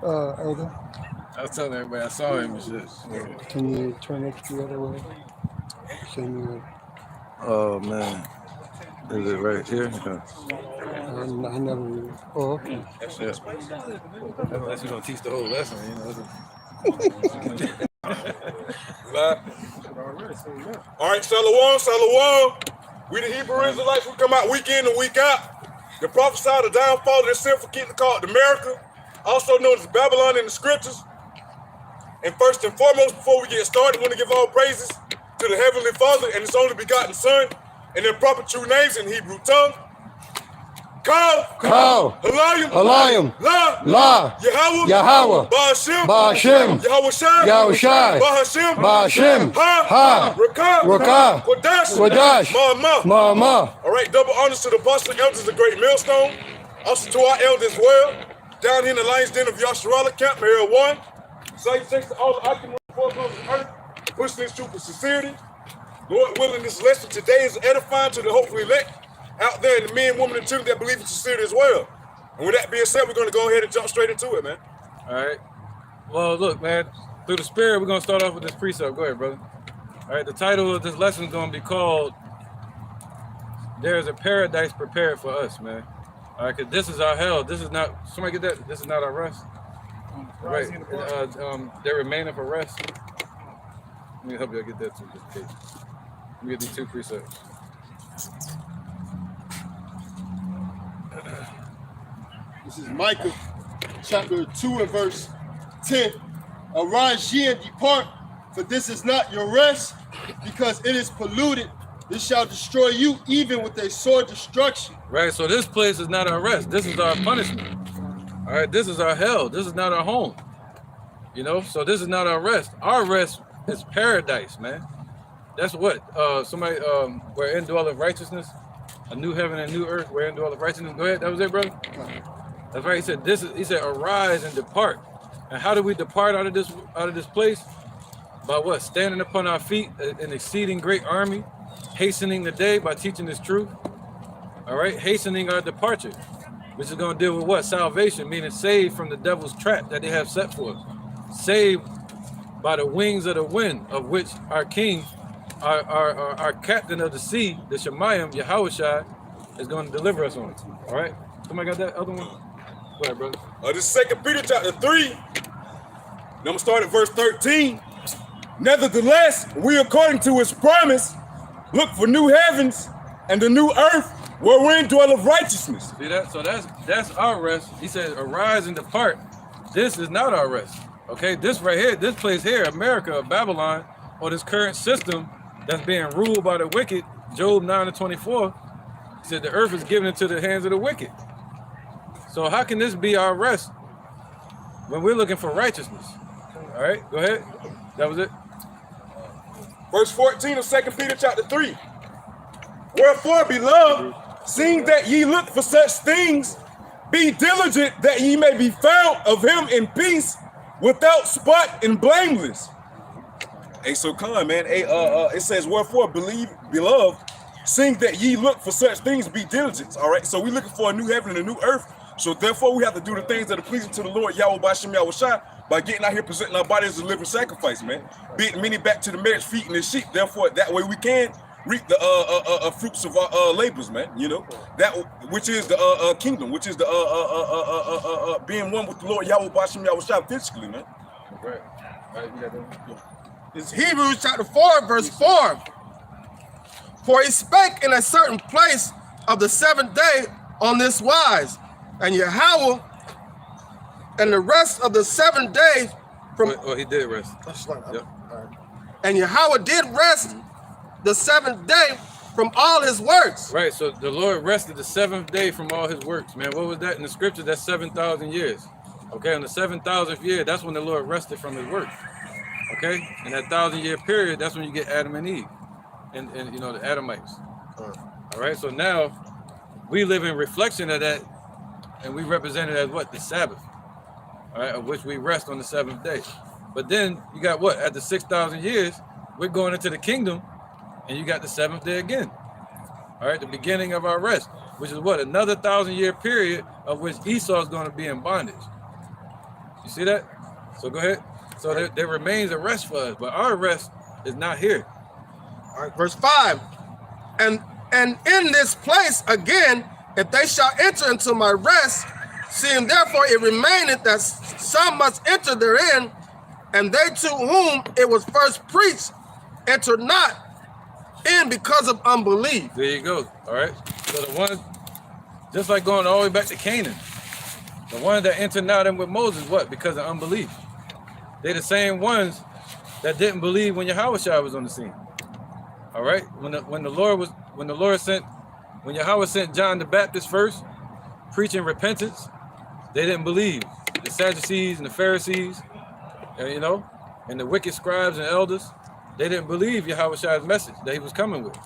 Elder, I was telling everybody I saw him and shit. can you turn it the other way? Show me Oh man, is it right here? Okay. I never really. Oh, okay. Yeah. Unless you're gonna teach the whole lesson, you know. All right, Shalom. We the Hebrew Israelites, we come out week in and week out. The prophesy the downfall of this sinful kingdom called America, also known as Babylon in the scriptures. And first and foremost, before we get started, we want to give all praises to the Heavenly Father and His only begotten Son, and their proper true names in Hebrew tongue. Kal, Halayim, La, Yahweh, Ba'Hashem, Yahushai, Ba'Hashem, Ha, Rakah, Kodash, Ma'amah. All right, double honors to the apostles and elders of Great Millstone. Also to our elders as well. Down here in the Lion's Den of Yasharala, Camp Area 1. Salutations to all the occupants of the earth, pushing this truth with sincerity. Lord willing, this lesson today is edifying to the hopeful elect out there and the men, women, and children that believe in sincerity as well. And with that being said, we're going to go ahead and jump straight into it, man. All right. Well, look, man, through the spirit, we're going to start off with this precept. Go ahead, brother. All right, the title of this lesson is going to be called There's a Paradise Prepared for Us, man. All right, because this is our hell. This is not, somebody get that? This is not our rest. Right. There remaineth a rest. Let me help you get that too. Let me get these two precepts. This is Micah chapter 2 and verse 10. Arise ye and depart, for this is not your rest, because it is polluted. This shall destroy you even with a sore destruction. Right, so this place is not our rest. This is our punishment. All right, this is our hell. This is not our home. You know, so this is not our rest. Our rest is paradise, man. That's what somebody wherein dwelleth righteousness, a new heaven and new earth, wherein dwelleth righteousness. Go ahead, that was it, brother. That's right. He said he said arise and depart. And how do we depart out of this place? By what? Standing upon our feet, an exceeding great army, hastening the day by teaching this truth. All right, hastening our departure, which is going to deal with what? Salvation, meaning saved from the devil's trap that they have set for us. Saved by the wings of the wind, of which our king, our captain of the sea, the Shemayim, Yahushai, is going to deliver us on. All right, somebody got that other one? Go ahead, brother. This is 2 Peter chapter 3. Now I'm going to start at verse 13. Nevertheless, we according to his promise, look for new heavens and the new earth wherein dwelleth righteousness. See that? So that's our rest. He said, arise and depart. This is not our rest. Okay, this right here, this place here, America, Babylon, or this current system that's being ruled by the wicked, Job 9:24, he said the earth is given into the hands of the wicked. So how can this be our rest when we're looking for righteousness? All right, go ahead. That was it. Verse 14 of 2 Peter chapter 3. Wherefore, beloved, seeing that ye look for such things, be diligent that ye may be found of him in peace, without spot and blameless. Hey, so come, man. Hey, it says, wherefore, beloved, seeing that ye look for such things, be diligent. All right, so we're looking for a new heaven and a new earth. So therefore, we have to do the things that are pleasing to the Lord, Yahweh B'Shem Yahushai, by getting out here presenting our bodies as a living sacrifice, man. Beating many back to the marriage feet and the sheep. Therefore, that way we can reap the fruits of our labors, man. You know, that which is the kingdom, which is the being one with the Lord Yahweh B'Shem Yahushai physically, man. Right. Right. You got that? It's Hebrews chapter 4, verse 4. For he spake in a certain place of the seventh day on this wise, and Yahweh and the rest of the 7 days from. Oh, he did rest. Yep. And Yahweh did rest the 7th day from all his works. Right. So the Lord rested the 7th day from all his works, man. What was that in the scripture? That's 7,000 years. Okay. On the 7,000th year, that's when the Lord rested from his work. Okay. In that 1,000-year period, that's when you get Adam and Eve, and you know the Adamites. All right. So now we live in reflection of that, and we represent it as what? The Sabbath. All right, of which we rest on the 7th day. But then you got what? At the 6,000 years, we're going into the kingdom, and you got the 7th day again. All right, the beginning of our rest, which is what? Another 1,000-year period of which Esau is going to be in bondage. You see that? So go ahead. So there remains a rest for us, but our rest is not here. All right, verse 5. And in this place again, if they shall enter into my rest, seeing therefore it remaineth that some must enter therein, and they to whom it was first preached enter not in because of unbelief. There you go. All right. So the ones, just like going all the way back to Canaan, the ones that entered not in with Moses, what? Because of unbelief. They're the same ones that didn't believe when Yahushua was on the scene. All right. When Yahweh sent John the Baptist first, preaching repentance, they didn't believe. The Sadducees and the Pharisees, and the wicked scribes and elders, they didn't believe Yahushua's message that he was coming with.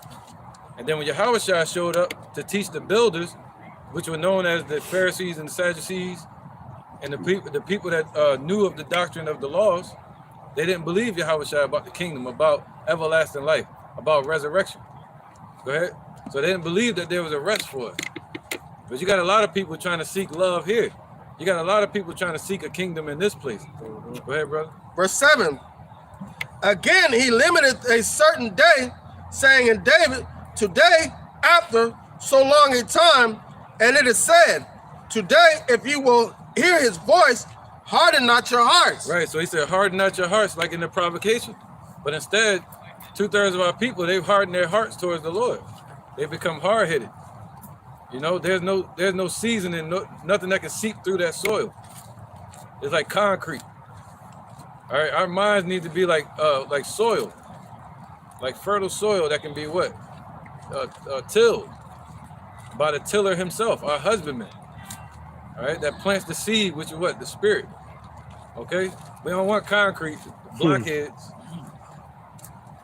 And then when Yahushua showed up to teach the builders, which were known as the Pharisees and the Sadducees, and the people that knew of the doctrine of the laws, they didn't believe Yahushua about the kingdom, about everlasting life, about resurrection. Go ahead. So they didn't believe that there was a rest for us. But you got a lot of people trying to seek love here. You got a lot of people trying to seek a kingdom in this place. Go ahead, brother. Verse 7. Again, he limited a certain day, saying in David, today, after so long a time, and it is said, today, if you will hear his voice, harden not your hearts. Right, so he said, harden not your hearts like in the provocation. But instead, 2/3 of our people, they've hardened their hearts towards the Lord. They've become hard-headed. There's no seasoning, nothing that can seep through that soil. It's like concrete. All right, our minds need to be like soil, like fertile soil that can be what? Tilled by the tiller himself, our husbandman. All right, that plants the seed, which is what? The spirit. Okay, we don't want concrete blockheads.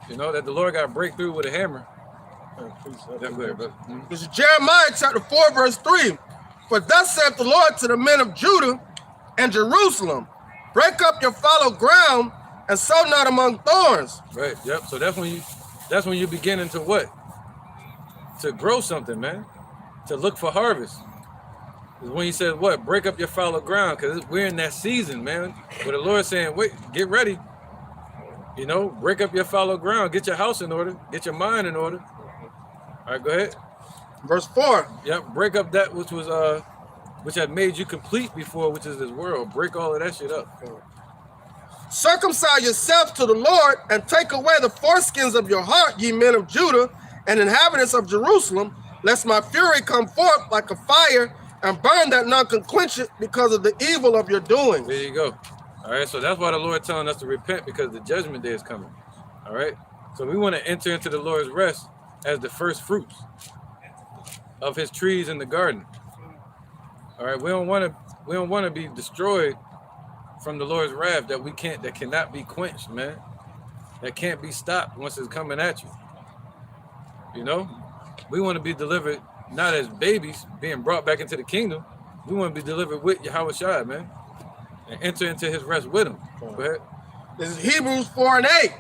That the Lord got to break through with a hammer. This is Jeremiah chapter 4, verse 3. For thus saith the Lord to the men of Judah and Jerusalem, break up your fallow ground and sow not among thorns. Right. Yep. So that's when you beginning to what? To grow something, man. To look for harvest. Is when he said what? Break up your fallow ground, because we're in that season, man. Where the Lord's saying, wait, get ready. Break up your fallow ground. Get your house in order. Get your mind in order. All right, go ahead. Verse 4. Yep. Break up that which had made you complete before, which is this world. Break all of that shit up. Circumcise yourselves to the Lord and take away the foreskins of your heart, ye men of Judah and inhabitants of Jerusalem, lest my fury come forth like a fire and burn that none can quench it because of the evil of your doings. There you go. All right, so that's why the Lord telling us to repent, because the judgment day is coming. All right, so we want to enter into the Lord's rest as the first fruits of his trees in the garden. All right, we don't want to be destroyed from the Lord's wrath that cannot be quenched, man. That can't be stopped once it's coming at you. We want to be delivered not as babies being brought back into the kingdom. We want to be delivered with Yahushua, man, and enter into his rest with him. Go ahead. This is Hebrews 4 and 8.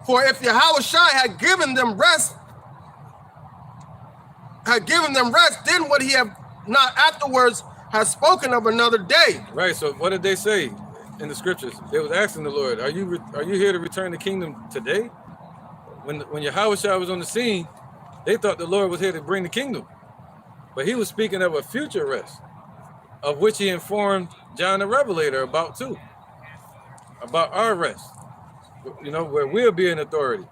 For if Yahushua had given them rest, then would he have not afterwards has spoken of another day. Right. So what did they say in the scriptures? They was asking the Lord, are you here to return the kingdom today? When Yahushua was on the scene, they thought the Lord was here to bring the kingdom. But he was speaking of a future rest, of which he informed John the Revelator about too. About our rest. Where we'll be in authority,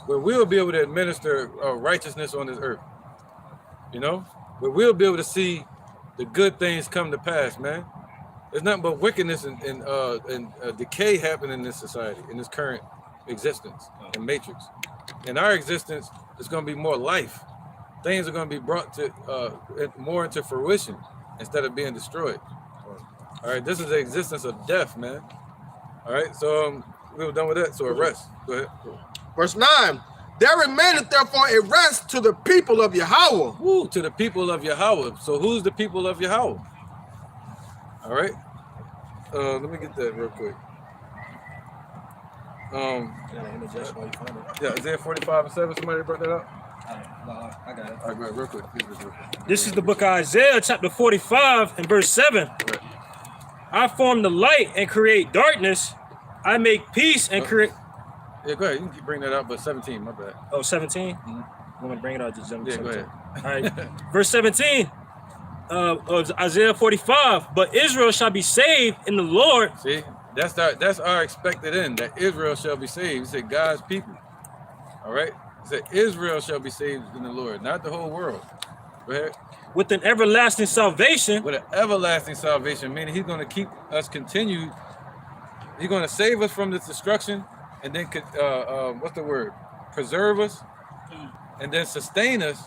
where we'll be able to administer righteousness on this earth. Where we'll be able to see the good things come to pass, man. There's nothing but wickedness and decay happening in this society, in this current existence and matrix. In our existence, it's going to be more life. Things are going to be brought to more into fruition instead of being destroyed. All right, this is the existence of death, man. All right, so we were done with that. So a rest. Go ahead. Verse 9. There remaineth therefore a rest to the people of Yahweh. Woo, to the people of Yahweh. So who's the people of Yahweh? All right. Let me get that real quick. Yeah, Isaiah 45:7. Somebody brought that up? I got it. All right, real quick. Please, real quick. This is the book of Isaiah, chapter 45 and verse 7. Right. I form the light and create darkness. I make peace and create. Yeah, go ahead. You can bring that up, but 17, my bad. Oh, 17? I'm going to bring it out to 17. Yeah, go ahead. All right. Verse 17 of Isaiah 45. But Israel shall be saved in the Lord. See, that's our expected end, that Israel shall be saved. He said God's people. All right? He said Israel shall be saved in the Lord, not the whole world. Go ahead. With an everlasting salvation. With an everlasting salvation, meaning he's going to keep us continued. He's going to save us from this destruction, and then, what's the word? Preserve us, and then sustain us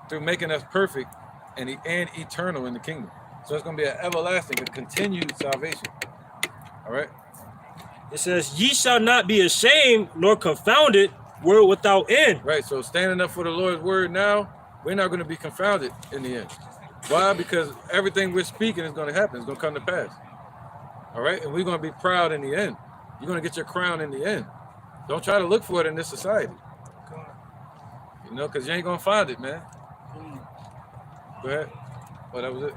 through making us perfect and eternal in the kingdom. So it's going to be an everlasting, a continued salvation. All right? It says, ye shall not be ashamed nor confounded, world without end. Right, so standing up for the Lord's word now, we're not going to be confounded in the end. Why? Because everything we're speaking is going to happen. It's going to come to pass. All right? And we're going to be proud in the end. You're going to get your crown in the end. Don't try to look for it in this society. You know, because you ain't going to find it, man. Go ahead. Oh, that was it?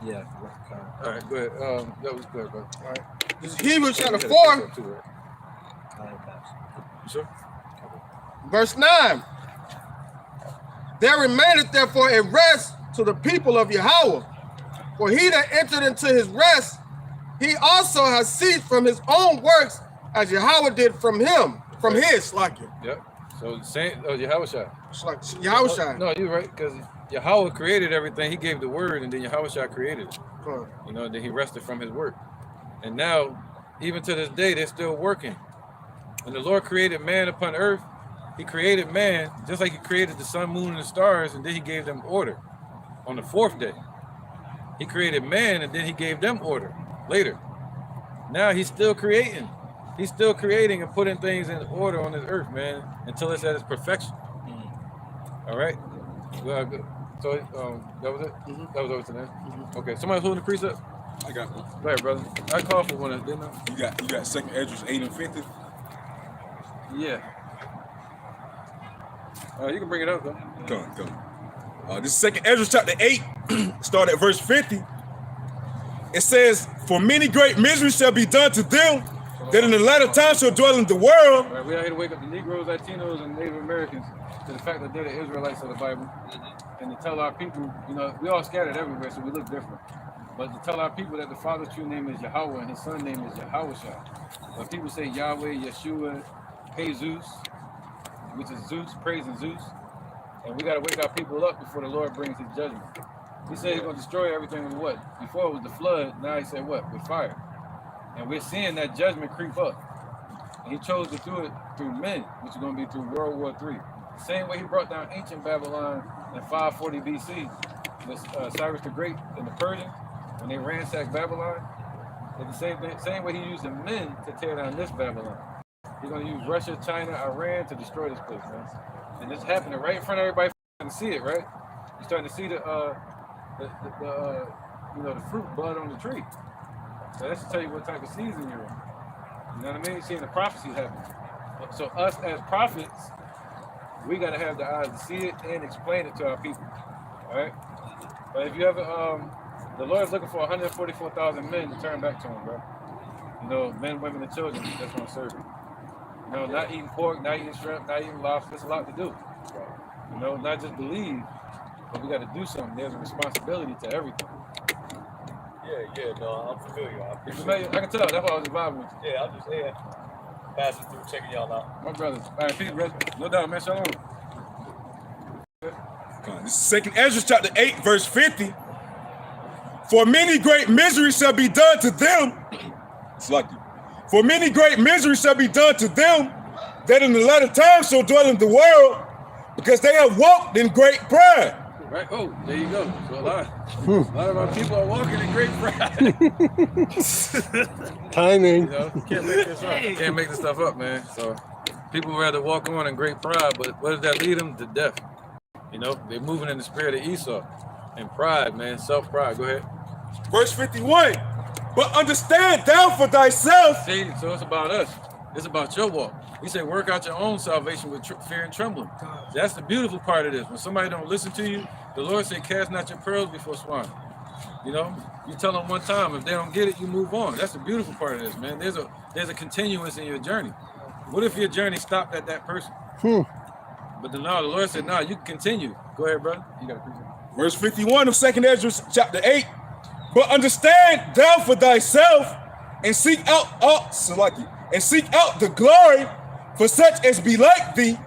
Yeah. All right, go ahead. That was good, bro. All right. This is Hebrews chapter 4, You sure? verse 9. There remaineth therefore a rest to the people of Yahweh. For he that entered into his rest, he also has ceased from his own works as Yahweh did from him, from his, like you. Yep. So saying, Yahweh Shai. Like Yahweh. No, you're right, because Yahweh created everything. He gave the word, and then Yahweh Shai created it. You know, and then he rested from his work. And now, even to this day, they're still working. When the Lord created man upon earth, he created man just like he created the sun, moon, and the stars, and then he gave them order on the fourth day. He created man, and then he gave them order later. Now he's still creating. He's still creating and putting things in order on this earth, man, until it's at its perfection. All right? Well, good. So that was it? That was over to them? Okay, somebody holding the precept? I got one. Go ahead, brother. I called for one, didn't I? You got 2nd Esdras 8 and 50. Yeah. You can bring it up, though. Come. This is 2nd Esdras chapter 8, start at verse 50. It says, for many great miseries shall be done to them that in the latter time shall dwell in the world. All right, we out here to wake up the Negroes, Latinos, and Native Americans to the fact that they're the Israelites of the Bible, and to tell our people, you know, we all scattered everywhere, so we look different. But to tell our people that the Father's true name is Yahweh and his Son's name is Yahushua. But people say Yahweh, Yeshua, Jesus, which is Zeus, praising Zeus. And we got to wake our people up before the Lord brings his judgment. He said he's going to destroy everything with what? Before it was the flood, now he said what? With fire. And we're seeing that judgment creep up. And he chose to do it through men, which is going to be through World War III. The same way he brought down ancient Babylon in 540 BC with Cyrus the Great and the Persians, when they ransacked Babylon. And the same way he used the men to tear down this Babylon. He's going to use Russia, China, Iran to destroy this place, man. And it's happening right in front of everybody. You're starting to see it, right? You're starting to see the fruit bud on the tree. So that's to tell you what type of season you're in. You know what I mean? You're seeing the prophecies happen. So us as prophets, we got to have the eyes to see it and explain it to our people. All right? But if you ever, the Lord's looking for 144,000 men to turn back to him, bro. You know, men, women, and children that's going to serve him. You know, not eating pork, not eating shrimp, not eating lobster. There's a lot to do. You know, not just believe, but we got to do something. There's a responsibility to everything. No, I'm familiar. You familiar? I can tell. That's why I was vibing with you. Yeah, I'm just passing through, checking y'all out. My brothers. All right, peace, brother. No doubt, man. Shalom. This is 2nd Esdras chapter 8, verse 50. For many great miseries shall be done to them. It's like you. For many great miseries shall be done to them that in the latter time shall dwell in the world, because they have walked in great pride. Right? Oh, there you go. So a lot of our people are walking in great pride. Timing. You know, can't make this up. Can't make this stuff up, man. So people rather walk on in great pride, but what does that lead them to? Death. You know, they're moving in the spirit of Esau and pride, man. Self-pride. Go ahead. Verse 51. But understand thou for thyself. See, so it's about us. It's about your walk. He said, work out your own salvation with fear and trembling. That's the beautiful part of this. When somebody don't listen to you, the Lord said, cast not your pearls before swine. You know, you tell them one time. If they don't get it, you move on. That's the beautiful part of this, man. There's a continuance in your journey. What if your journey stopped at that person? But the Lord said, no, you can continue. Go ahead, brother. You got to Verse 51 of 2nd Ezra chapter 8. But understand thou for thyself and seek out the glory for such as be like thee,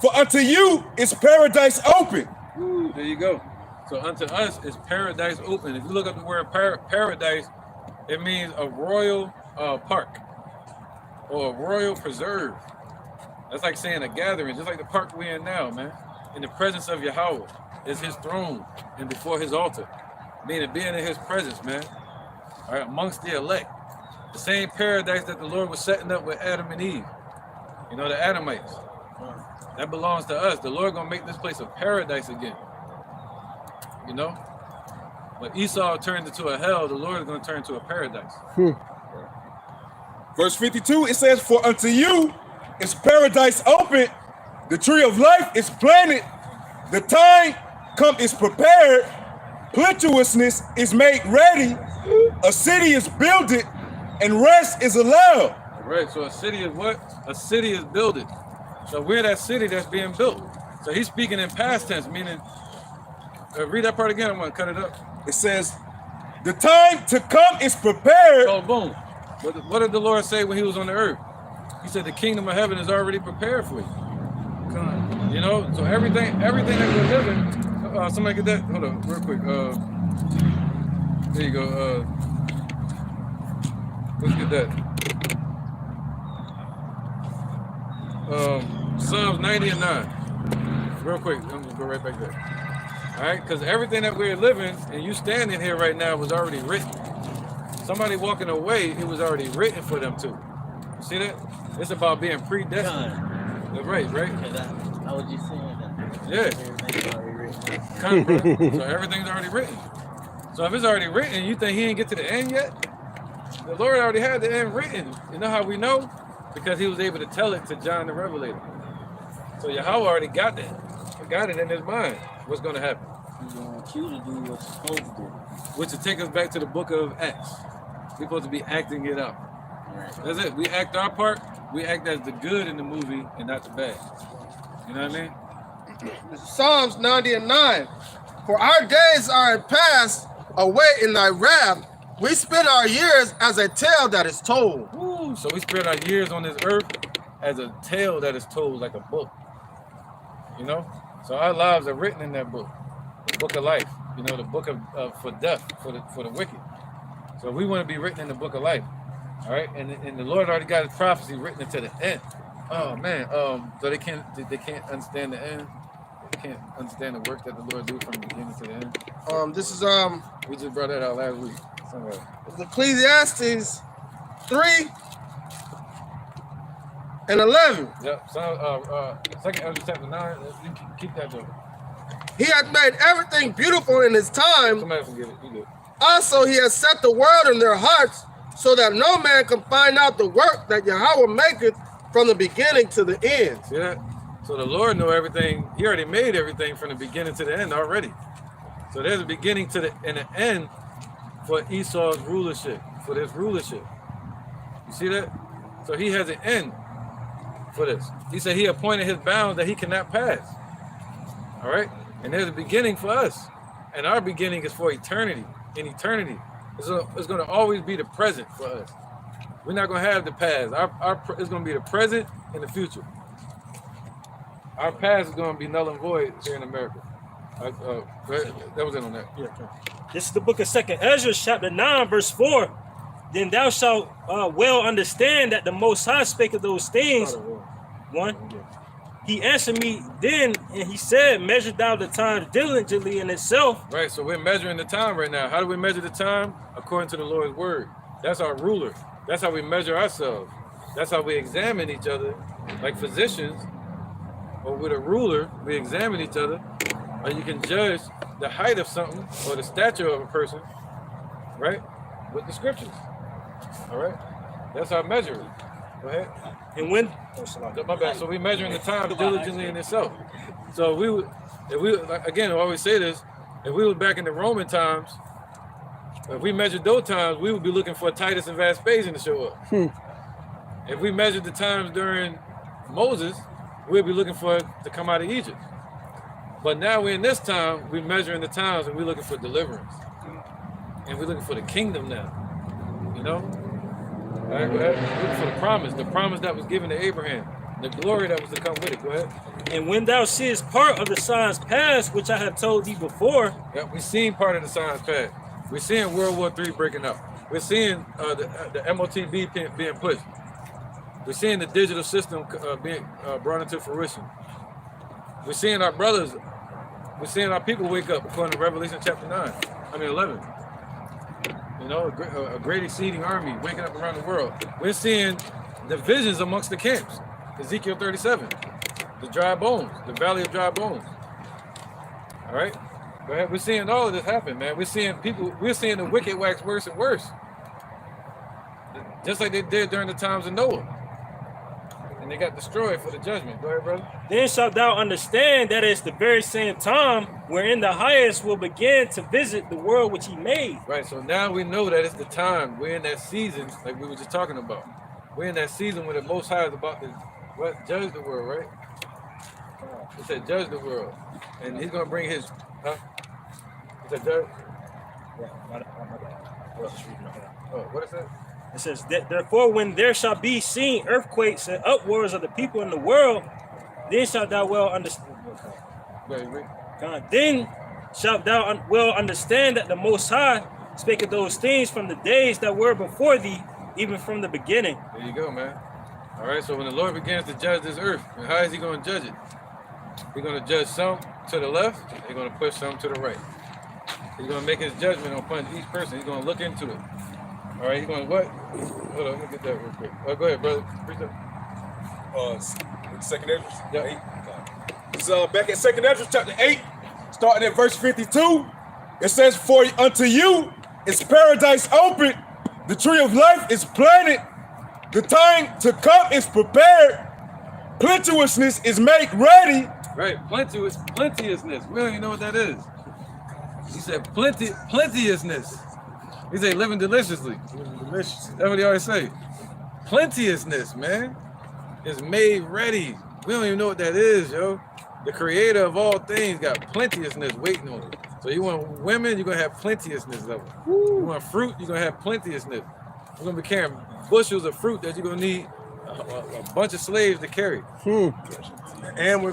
for unto you is paradise open. There you go. So unto us is paradise open. If you look up the word paradise, it means a royal park or a royal preserve. That's like saying a gathering, just like the park we're in now, man. In the presence of Yahweh is his throne and before his altar. Meaning being in his presence, man. All right, amongst the elect. The same paradise that the Lord was setting up with Adam and Eve. You know, the Adamites. That belongs to us. The Lord gonna make this place a paradise again. You know? But Esau turned into a hell, the Lord is gonna turn to a paradise. Verse 52, it says, for unto you is paradise open, the tree of life is planted, the time come is prepared, plenteousness is made ready, a city is builded, and rest is allowed. Right, so a city is what? A city is builded. So we're that city that's being built. So he's speaking in past tense, meaning, read that part again, I'm gonna cut it up. It says, the time to come is prepared. Oh, boom. What did the Lord say when he was on the earth? He said the kingdom of heaven is already prepared for you. You know, so everything that we're living, somebody get that? Hold on, real quick. There you go. Let's get that. Psalms 90 and 9. Real quick, I'm gonna go right back there. All right, because everything that we're living and you standing here right now was already written. Somebody walking away, it was already written for them too. You see that? It's about being predestined. That's right? How would you say that? Yeah. Kind of, brother. So everything's already written. So if it's already written and you think he ain't get to the end yet, the Lord already had the end written. You know how we know? Because he was able to tell it to John the Revelator. So Yahweh already got that. He got it in his mind. What's going to happen? He wants you to do what you're supposed to do. Which will take us back to the book of Acts. We're supposed to be acting it out. Right. That's it. We act our part. We act as the good in the movie and not the bad. You know what I mean? Psalms 90 and 9. For our days are past away in thy wrath. We spend our years as a tale that is told. Woo. So we spend our years on this earth as a tale that is told like a book. You know? So our lives are written in that book. The book of life. You know, the book of for death, for the wicked. So we want to be written in the book of life. All right? And the Lord already got his prophecy written into the end. Oh man. So they can't understand the end. They can't understand the work that the Lord do from the beginning to the end. This is We just brought that out last week. Somewhere. Ecclesiastes 3 and 11. Yep. So 2nd Ezra chapter 9. You can keep that though. He hath made everything beautiful in his time. Somebody else can get it. You good. Also, he has set the world in their hearts, so that no man can find out the work that Yahweh maketh from the beginning to the end. See that? So the Lord know everything. He already made everything from the beginning to the end already. So there's a beginning to the and an end for Esau's rulership, for this rulership. You see that? So he has an end for this. He said he appointed his bounds that he cannot pass. All right? And there's a beginning for us. And our beginning is for eternity. In eternity. It's going to always be the present for us. We're not going to have the past. It's going to be the present and the future. Our past is going to be null and void here in America. That was it on that. Yeah. This is the book of 2nd Ezra, chapter 9, verse 4. Then thou shalt well understand that the Most High spake of those things. 1. He answered me then, and he said, measure thou the time diligently in itself. Right, so we're measuring the time right now. How do we measure the time? According to the Lord's word. That's our ruler. That's how we measure ourselves. That's how we examine each other. Like physicians, or with a ruler, we examine each other. Or you can judge the height of something or the stature of a person, right? With the scriptures. All right? That's our measure. Go ahead. And when My bad. So we're measuring the time diligently in itself. So if we again, I always say this, if we were back in the Roman times, If we measured those times, we would be looking for Titus and Vespasian to show up. If we measured the times during Moses, we'd be looking for it to come out of Egypt. But now we're in this time, we're measuring the times and we're looking for deliverance. And we're looking for the kingdom now. You know? All right, go ahead. We're looking for the promise that was given to Abraham, the glory that was to come with it. Go ahead. And when thou seest part of the signs past, which I have told thee before, Yeah, we've seen part of the signs past. We're seeing World War III breaking up. We're seeing the MOTB being pushed. We're seeing the digital system being brought into fruition. We're seeing our brothers, we're seeing our people wake up according to Revelation chapter 11. You know, a great exceeding army waking up around the world. We're seeing divisions amongst the camps. Ezekiel 37, the dry bones, the valley of dry bones. All right? Go ahead. We're seeing all of this happen, man. We're seeing the wicked wax worse and worse. Just like they did during the times of Noah. And they got destroyed for the judgment. Go ahead, brother. then shalt thou understand that it's the very same time wherein the highest will begin to visit the world which he made. Right, so now we know that it's the time. We're in that season, like we were just talking about. We're in that season where the Most High is about to judge the world, right? It said judge the world. And he's going to bring his, It said judge? Oh, what is that? It says, therefore, when there shall be seen earthquakes and upwards of the people in the world, then shalt thou well understand. Then shalt thou well understand that the Most High spake of those things from the days that were before thee, even from the beginning. There you go, man. All right, so when the Lord begins to judge this earth, how is he going to judge it? He's going to judge some to the left, he's going to push some to the right. He's going to make his judgment upon each person. He's going to look into it. All right, he's going to what? Hold on, let me get that real quick. Go ahead, brother. Preach that. Second Ezra. Yeah. It's back at Second Ezra chapter 8, starting at verse 52. It says, for unto you is paradise open, the tree of life is planted, the time to come is prepared, plenteousness is made ready. Right, plenteousness. We don't even know what that is. He said plenteousness. He said living deliciously. Delicious. That's what he always say. Plenteousness, man, is made ready. We don't even know what that is, yo. The creator of all things got plenteousness waiting on it. So you want women, you're going to have plenteousness level. You want fruit, you're going to have plenteousness. We're going to be carrying bushels of fruit that you're going to need a bunch of slaves to carry. And we're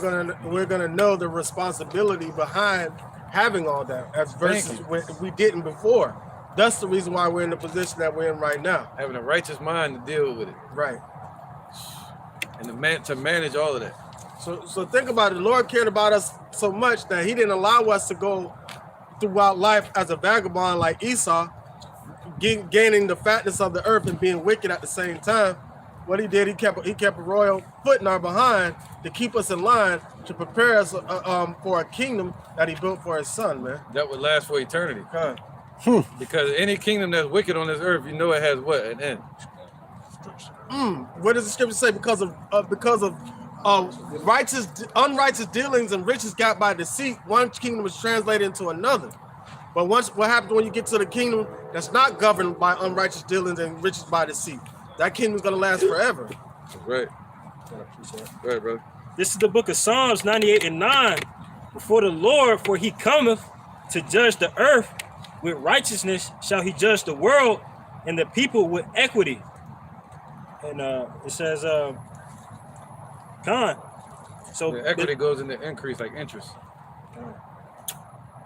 gonna know the responsibility behind having all that, as versus we didn't before. That's the reason why we're in the position that we're in right now. Having a righteous mind to deal with it. Right. And to manage all of that. So think about it. The Lord cared about us so much that he didn't allow us to go throughout life as a vagabond like Esau, gaining the fatness of the earth and being wicked at the same time. What he did, he kept a royal foot in our behind to keep us in line, to prepare us for a kingdom that he built for his son, man. That would last for eternity. Because any kingdom that's wicked on this earth, you know it has what? An end. What does the scripture say? Because of unrighteous dealings and riches got by deceit, one kingdom is translated into another. But what happens when you get to the kingdom that's not governed by unrighteous dealings and riches by deceit? That kingdom's gonna last forever. Right. Right, brother. This is the book of Psalms 98 and 9. Before the Lord, for he cometh to judge the earth with righteousness, shall he judge the world and the people with equity. And it says, So the equity goes into increase like interest.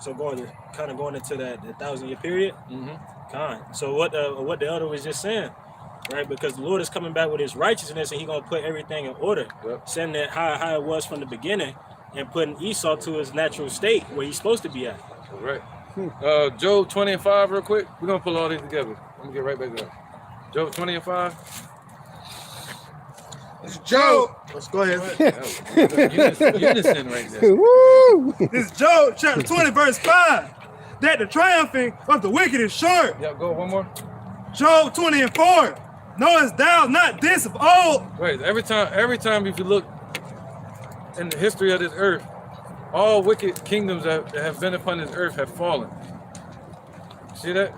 So going into that 1,000-year period. So what the elder was just saying, right? Because the Lord is coming back with his righteousness, and he's gonna put everything in order, sending it how it was from the beginning, and putting Esau to his natural state where he's supposed to be at. Right. Job 20 and 5 real quick. We're gonna pull all these together. Let me get right back there. Job 20 and 5. It's Job. Let's go ahead. Unison right there. Woo! This is Job chapter 20, verse 5. That the triumphing of the wicked is short. Yeah, go one more. Job 20 and 4. Knowest thou not this of old? Right. Every time if you look in the history of this earth, all wicked kingdoms that have been upon this earth have fallen. See that?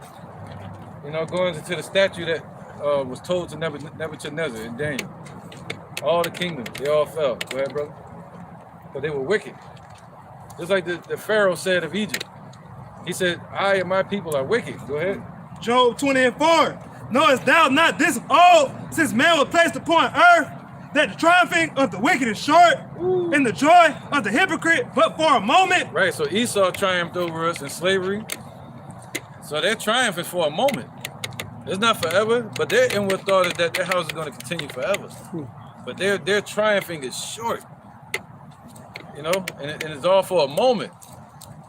You know, going into the statue that was told to Nebuchadnezzar in Daniel. All the kingdoms, they all fell. Go ahead, brother. But they were wicked. Just like the Pharaoh said of Egypt. He said, I and my people are wicked. Go ahead. Job 20:4. Knowest thou not this of old, since man was placed upon earth, that the triumphing of the wicked is short, and the joy of the hypocrite but for a moment? Right, so Esau triumphed over us in slavery. So their triumph is for a moment. It's not forever, but their inward thought is that their house is going to continue forever. But their triumphing is short. You know, and it's all for a moment,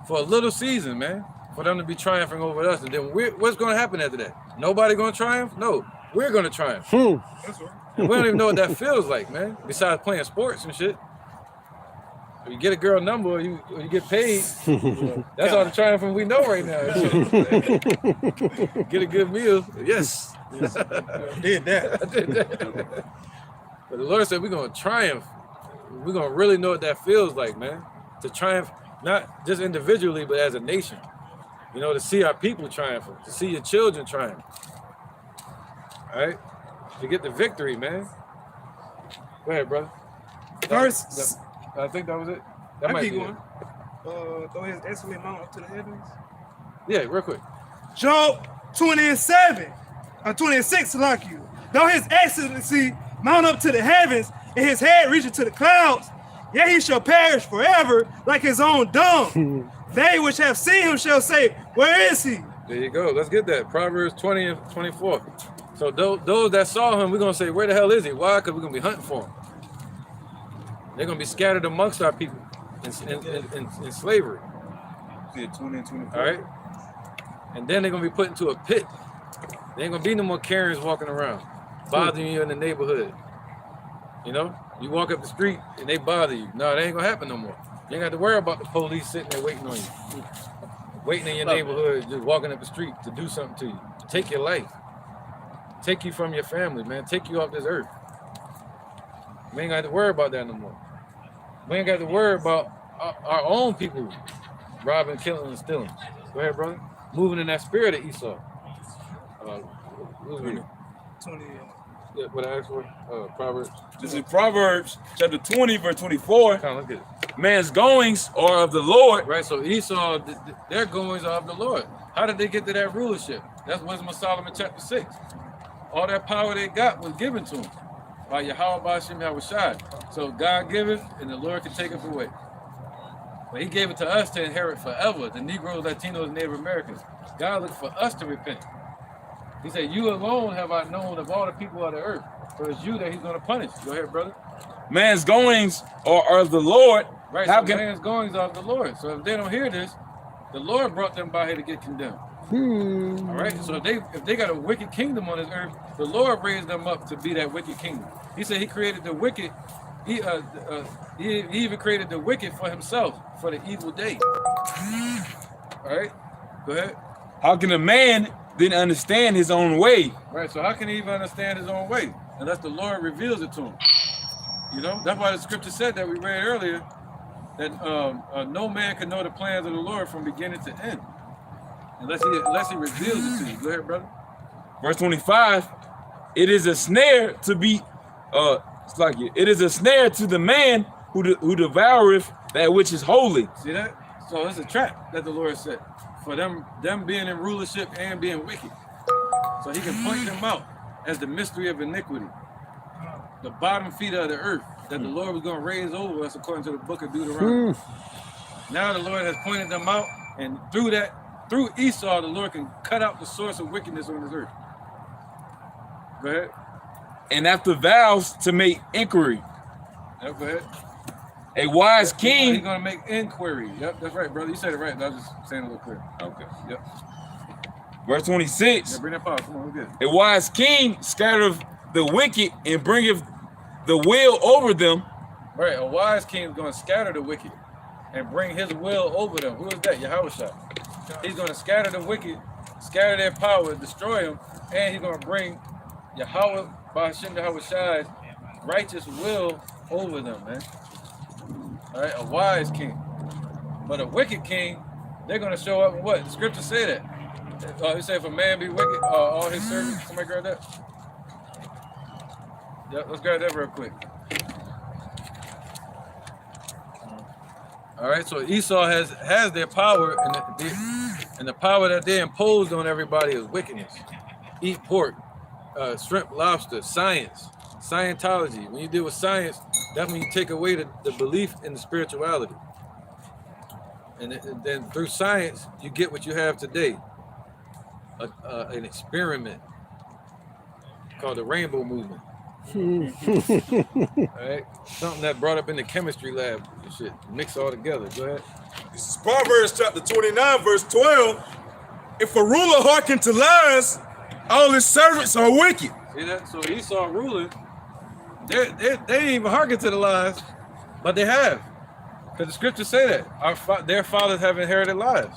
for a little season, man, for them to be triumphing over us. And then what's going to happen after that? Nobody going to triumph? No, we're going to triumph. That's right. And we don't even know what that feels like, man, besides playing sports and shit. If you get a girl number or you get paid, that's all the triumphing we know right now. Get a good meal, yes. Did that. I did that. But the Lord said we're going to triumph. We're going to really know what that feels like, man. To triumph, not just individually, but as a nation. You know, to see our people triumphing, to see your children triumph. All right? To get the victory, man. Go ahead, brother. Verse. I think that was it. That I might keep be going. Throw his excellent mount up to the heavens. it. Yeah, real quick. Job 27, or 26, like you. Though his excellency mount up to the heavens, and his head reaching to the clouds, yet he shall perish forever like his own dung. They which have seen him shall say, where is he? There you go. Let's get that. Proverbs 20 and 24. So those that saw him, we're going to say, where the hell is he? Why? Because we're going to be hunting for him. They're going to be scattered amongst our people in slavery. Yeah, 20 and 24. All right? And then they're going to be put into a pit. There ain't going to be no more Karens walking around, bothering you in the neighborhood. You know? You walk up the street and they bother you. No, that ain't going to happen no more. You ain't got to worry about the police sitting there waiting on you. Waiting in your neighborhood, just walking up the street to do something to you. To take your life. Take you from your family, man. Take you off this earth. We ain't got to worry about that no more. We ain't got to worry about our own people robbing, killing, and stealing. Go ahead, brother. Moving in that spirit of Esau. Who's reading? 20. Yeah, what I asked for? Proverbs. This is Proverbs chapter 20, verse 24. Come on, let's get it. Man's goings are of the Lord. Right, so Esau, their goings are of the Lord. How did they get to that rulership? That's Wisdom of Solomon chapter 6. All that power they got was given to them by Yahweh Bashim Yahushai. So God giveth and the Lord can take it away. But he gave it to us to inherit forever, the Negroes, Latinos, and Native Americans. God looked for us to repent. He said, you alone have I known of all the people of the earth. So it's you that he's going to punish. Go ahead, brother. Man's goings are of the Lord. Right, How so can man's goings are of the Lord. So if they don't hear this, the Lord brought them by here to get condemned. All right, so if they got a wicked kingdom on this earth, the Lord raised them up to be that wicked kingdom. He said he created the wicked. He even created the wicked for himself for the evil day. All right, go ahead. How can a man then understand his own way? Right, so how can he even understand his own way unless the Lord reveals it to him? You know, that's why the scripture said that we read earlier that no man can know the plans of the Lord from beginning to end unless he reveals it to you. Go ahead, brother. Verse 25. It is a snare to be it is a snare to the man who devoureth that which is holy. See that? So it's a trap that the Lord set for them being in rulership and being wicked. So he can point them out as the mystery of iniquity, the bottom feet of the earth that the Lord was going to raise over us according to the book of Deuteronomy. Now the Lord has pointed them out, and through Esau, the Lord can cut out the source of wickedness on this earth. Go ahead. And after vows to make inquiry. Yep, go ahead. A wise He's king. going to make inquiry. Yep, that's right, brother. You said it right. I was just saying a little clear. Okay. Yep. Verse 26. Yeah, bring that power. Come on, we're good. A wise king scattereth the wicked and bringeth the will over them. Right, a wise king is going to scatter the wicked and bring his will over them. Who is that? Yahushua. He's going to scatter the wicked, scatter their power, destroy them, and he's going to bring Yahweh Ba'ashim Yahushua's righteous will over them, man. All right, a wise king. But a wicked king, they're going to show up in what? The scripture say that. He said, if a man be wicked, all his servants. Somebody grab that? Yeah, let's grab that real quick. All right, so Esau has their power, and the power that they imposed on everybody is wickedness. Eat pork, shrimp, lobster, science, Scientology. When you deal with science, that's when you take away the belief in the spirituality. And then through science, you get what you have today. An experiment called the Rainbow Movement. All right, something that brought up in the chemistry lab and shit, mix all together. Go ahead. This is Proverbs chapter 29, verse 12. If a ruler hearken to lies, all his servants are wicked. See that? So Esau ruling, they ain't even hearken to the lies, but they have, because the scriptures say that their fathers have inherited lies.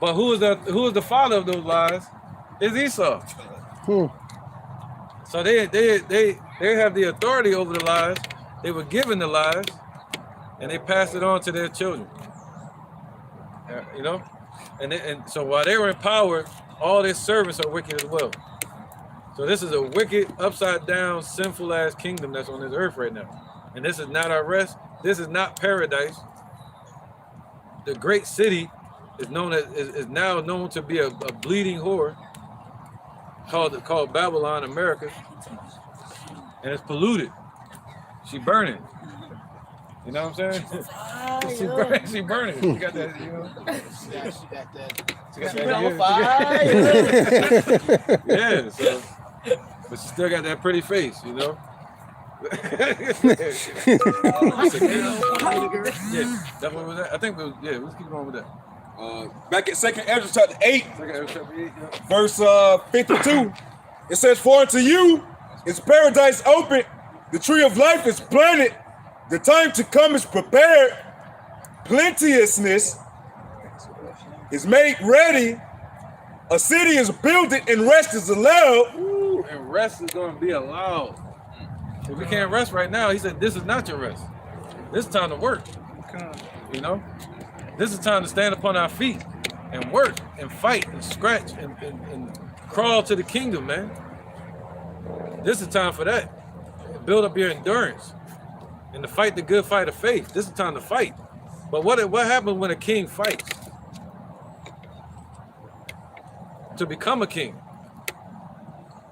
But who is the father of those lies? Is Esau. So they have the authority over the lies. They were given the lies, and they passed it on to their children. You know, and so while they were in power, all their servants are wicked as well. So this is a wicked, upside down, sinful ass kingdom that's on this earth right now. And this is not our rest. This is not paradise. The great city is now known to be a bleeding whore called Babylon, America, and it's polluted. She burning. You know what I'm saying? She burning. She got that, you know. She got that. She got She that. on fire. Yeah. So, but she still got that pretty face, you know. Yeah, that one was that. I think it was. Yeah, let's keep going with that. Back at 2nd Ezra chapter 8, Chapter 8, yeah. verse 52, it says, "For unto you is paradise open, the tree of life is planted, the time to come is prepared, plenteousness is made ready, a city is built and rest is allowed." Ooh, and rest is going to be allowed. If we can't rest right now, he said, this is not your rest. This is time to work. You know? This is time to stand upon our feet and work and fight and scratch and crawl to the kingdom, man. This is time for that. Build up your endurance and to fight the good fight of faith. This is time to fight. But what happens when a king fights? To become a king.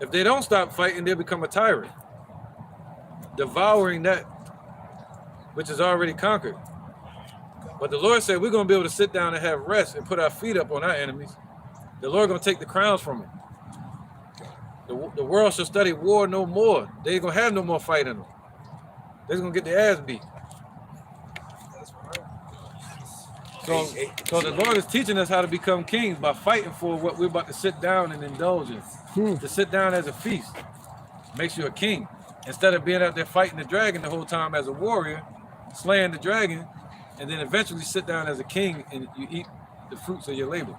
If they don't stop fighting, they become a tyrant, devouring that which is already conquered. But the Lord said we're going to be able to sit down and have rest and put our feet up on our enemies. The Lord going to take the crowns from them. The world shall study war no more. They ain't going to have no more fight in them. They're going to get their ass beat. So the Lord is teaching us how to become kings by fighting for what we're about to sit down and indulge in. To sit down as a feast makes you a king. Instead of being out there fighting the dragon the whole time as a warrior, slaying the dragon, and then eventually sit down as a king and you eat the fruits of your labor.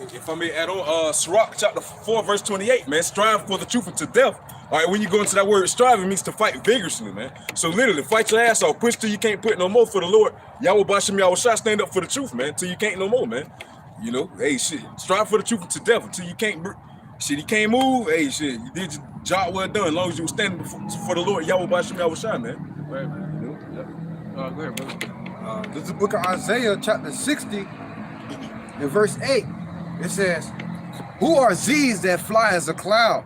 If I may add on, Sirach chapter 4, verse 28, man, strive for the truth unto death. All right, when you go into that word strive, it means to fight vigorously, man. So literally, fight your ass off, push till you can't put no more for the Lord. Yahweh Bashim Yahweh Shah, stand up for the truth, man, till you can't no more, man. You know, hey, shit, strive for the truth unto death until you can't, shit, you can't move. Hey, shit, you did your job well done, as long as you were standing for the Lord, Yahweh Bashim Yahweh Shah, man. Right, man. Go ahead, brother. This is the book of Isaiah, chapter 60, in verse 8. It says, "Who are these that fly as a cloud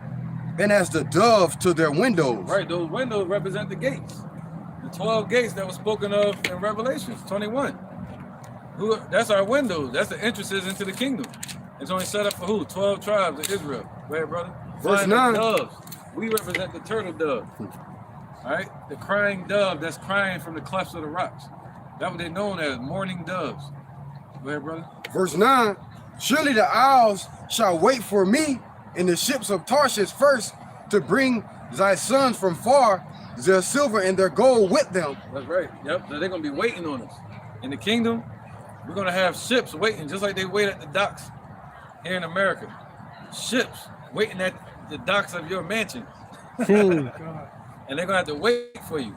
and as the dove to their windows?" Right, those windows represent the gates. The 12 gates that were spoken of in Revelation 21. That's our windows. That's the entrances into the kingdom. It's only set up for who? 12 tribes of Israel. Go ahead, brother. Verse Flying 9. doves. We represent the turtle dove. All right? The crying dove that's crying from the clefts of the rocks. That's what they're known as, mourning doves. Go ahead, brother. Verse 9, "Surely the isles shall wait for me, and the ships of Tarshish first, to bring thy sons from far, their silver and their gold with them." That's right. Yep. So they're going to be waiting on us. In the kingdom, we're going to have ships waiting, just like they wait at the docks here in America. Ships waiting at the docks of your mansion. And they're going to have to wait for you.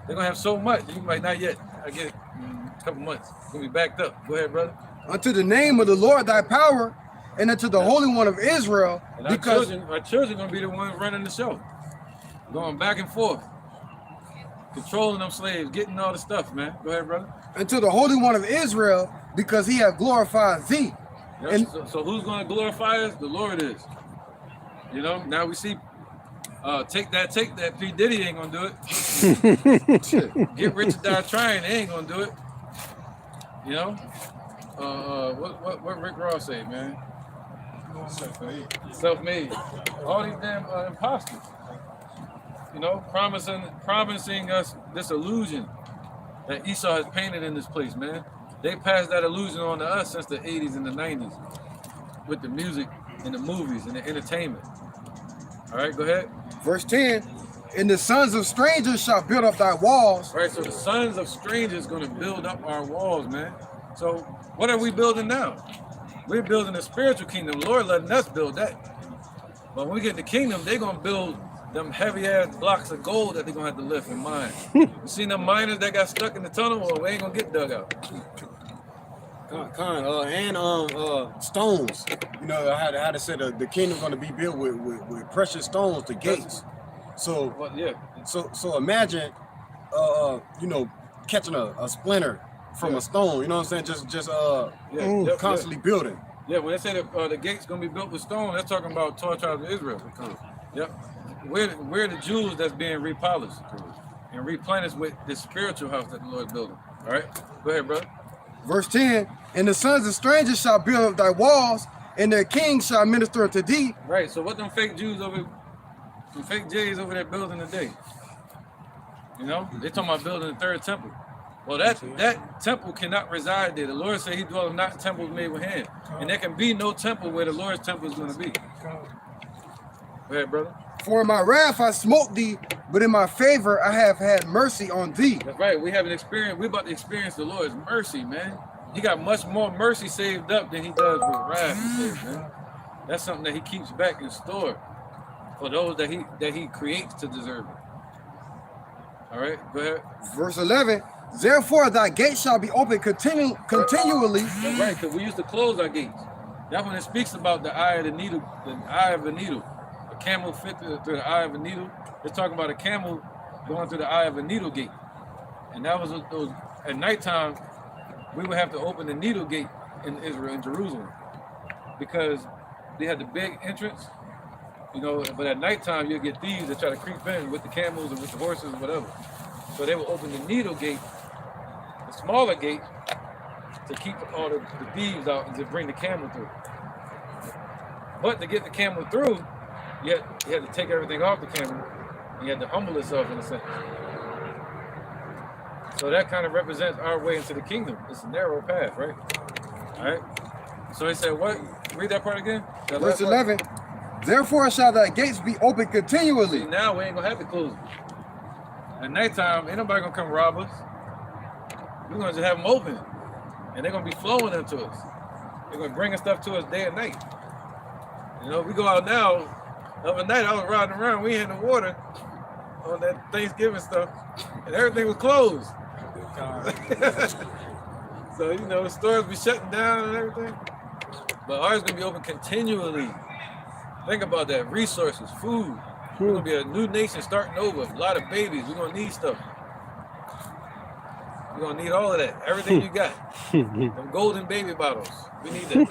They're going to have so much. You might not yet. I get it in a couple months. It's going to be backed up. Go ahead, brother. unto the name of the Lord thy power, and unto the Holy One of Israel, And because our children gonna be the ones running the show, going back and forth, controlling them slaves, getting all the stuff, man. Go ahead, brother. unto the Holy One of Israel, because he hath glorified thee. Yep. And- So who's going to glorify us? The Lord is. You know, now we see, take that. P. Diddy ain't gonna do it. Get rich or die trying, they ain't gonna do it. You know, what Rick Ross say, man? Self-made. All these damn imposters. You know, promising us this illusion that Esau has painted in this place, man. They passed that illusion on to us since the 80s and the 90s with the music and the movies and the entertainment. All right, go ahead. Verse 10, and the sons of strangers shall build up thy walls. All right, so the sons of strangers going to build up our walls, man. So what are we building now? We're building a spiritual kingdom. The Lord letting us build that. But when we get the kingdom, they're going to build them heavy-ass blocks of gold that they're going to have to lift and mine. You seen them miners that got stuck in the tunnel? Well, we ain't going to get dug out. Stones. You know how to say the kingdom going to be built with precious stones, the gates. So But yeah, so imagine, you know, catching a splinter from a stone. You know what I'm saying? Just yep, constantly building. Yeah, when they say that the gate's gonna be built with stone, that's talking about 12 tribes of Israel. Yep. We're the jewels that's being repolished and replenished with this spiritual house that the Lord's building. All right, go ahead, brother. Verse 10, and the sons of strangers shall build up thy walls, and their kings shall minister unto thee. Right. So what them fake Jews them fake J's over there building today? You know, they talking about building the third temple. Well, that temple cannot reside there. The Lord said He dwelleth not in temples made with hands, and there can be no temple where the Lord's temple is going to be. Go ahead, brother. For in my wrath I smote thee, but in my favor I have had mercy on thee. That's right. We have an experience. We're about to experience the Lord's mercy, man. He got much more mercy saved up than He does with wrath and saved, man. That's something that He keeps back in store for those that He creates to deserve it. All right, go ahead. Verse 11, therefore thy gates shall be open continually. That's right, because we used to close our gates. That's when it speaks about the eye of the needle, the eye of a needle. A camel fit through the eye of a needle. It's talking about a camel going through the eye of a needle gate. And that was at nighttime, we would have to open the needle gate in Israel, in Jerusalem, because they had the big entrance, you know, but at nighttime you'll get thieves that try to creep in with the camels and with the horses and whatever. So they would open the needle gate, the smaller gate, to keep all the thieves out and to bring the camel through. But to get the camel through, you had to take everything off the camel, and you had to humble yourself in a sense. So that kind of represents our way into the kingdom. It's a narrow path, right? All right. So he said, what? Read that part again. That Verse last part. 11, therefore shall thy gates be open continually. See, now we ain't gonna have to close them. At nighttime, ain't nobody gonna come rob us. We're gonna just have them open, and they're gonna be flowing into us. They're gonna bring stuff to us day and night. You know, we go out now. The other night I was riding around, we in the water on that Thanksgiving stuff, and everything was closed. So, you know, stores be shutting down and everything. But ours gonna be open continually. Think about that. Resources, food. We're gonna be a new nation starting over. A lot of babies. We're gonna need stuff. We're gonna need all of that. Everything you got. Them golden baby bottles. We need that.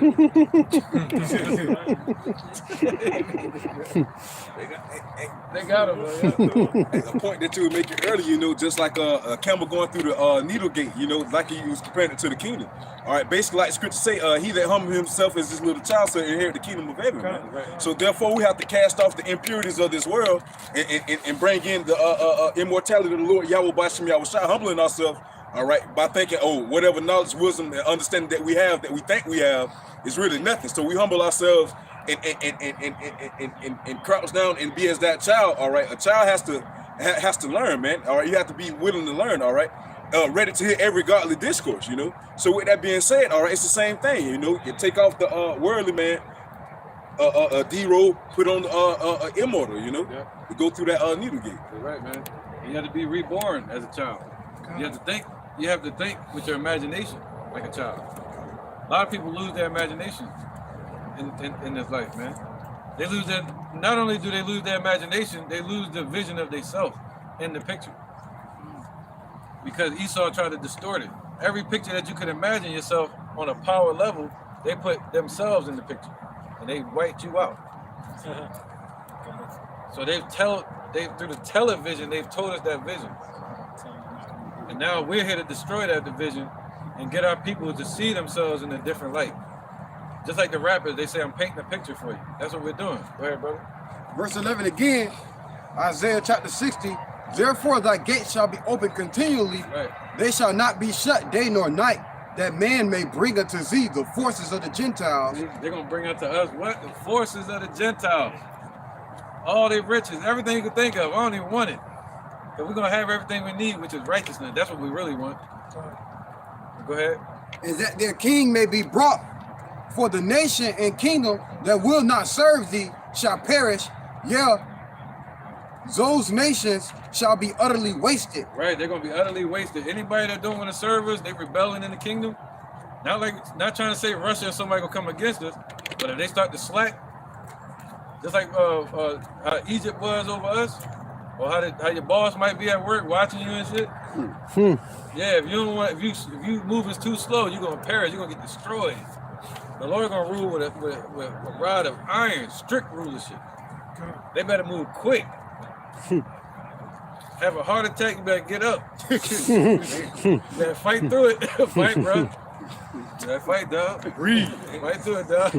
They got them. A point that you were making earlier, you know, just like a camel going through the needle gate, you know, like he was comparing it to the kingdom. All right, basically, like the scripture say, he that humbled himself as this little child shall inherit the kingdom of heaven. Right? So therefore, we have to cast off the impurities of this world and bring in the immortality of the Lord Yahweh B'Shem Yahushua, humbling ourselves. All right, by thinking, oh, whatever knowledge, wisdom, and understanding that we have, that we think we have, is really nothing. So we humble ourselves and crouch down and be as that child. All right, a child has to learn, man. All right, you have to be willing to learn. All right, ready to hear every godly discourse. You know. So with that being said, all right, it's the same thing. You know, you take off the worldly man, D-robe, put on the immortal. You know, to go through that needle gate. You're right, man. You have to be reborn as a child. You have to think with your imagination like a child. lot of people lose their imagination in this life, man. They lose their, not only do they lose their imagination, they lose the vision of themselves in the picture. Because Esau tried to distort it. Every picture that you could imagine yourself on a power level, they put themselves in the picture and they white you out. So through the television, they've told us that vision. And now we're here to destroy that division and get our people to see themselves in a different light. Just like the rappers, they say, I'm painting a picture for you. That's what we're doing. Go ahead, brother. Verse 11 again, Isaiah chapter 60. Therefore thy gates shall be open continually. Right. They shall not be shut day nor night, that man may bring unto thee the forces of the Gentiles. They're going to bring unto us what? The forces of the Gentiles. All their riches, everything you can think of. I don't even want it. But we're going to have everything we need, which is righteousness. That's what we really want. Go ahead. And that their king may be brought, for the nation and kingdom that will not serve thee shall perish. Yeah, those nations shall be utterly wasted. Right, they're gonna be utterly wasted. Anybody that don't want to serve us, they rebelling in the kingdom. Not trying to say Russia or somebody gonna come against us, but if they start to slack, just like how Egypt was over us, or how your boss might be at work watching you and shit. Yeah, if you moving too slow, you're gonna perish. You're gonna get destroyed. The Lord gonna rule with a rod of iron, strict rulership. They better move quick. Have a heart attack, you better get up. You better fight through it. Fight, bro. You better fight, dog. Breathe. Fight through it, dog.